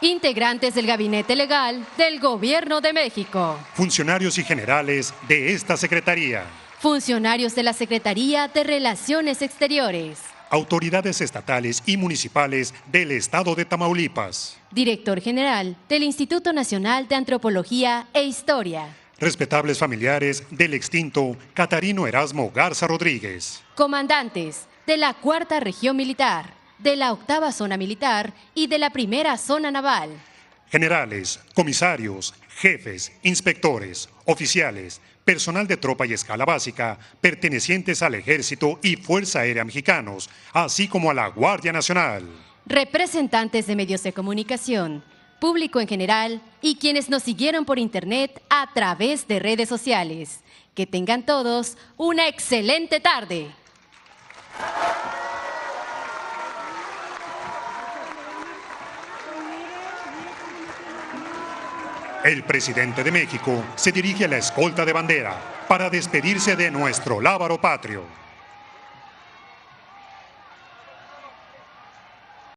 integrantes del Gabinete Legal del Gobierno de México, Funcionarios y generales de esta Secretaría. funcionarios de la Secretaría de Relaciones Exteriores, autoridades estatales y municipales del estado de Tamaulipas, Director General del Instituto Nacional de Antropología e Historia, respetables familiares del extinto Catarino Erasmo Garza Rodríguez, comandantes de la Cuarta Región Militar, de la Octava Zona Militar y de la Primera Zona Naval, generales, comisarios, jefes, inspectores, oficiales, personal de tropa y escala básica pertenecientes al Ejército y Fuerza Aérea Mexicanos, así como a la Guardia Nacional, representantes de medios de comunicación, público en general y quienes nos siguieron por internet a través de redes sociales. Que tengan todos una excelente tarde. El presidente de México se dirige a la escolta de bandera para despedirse de nuestro lábaro patrio.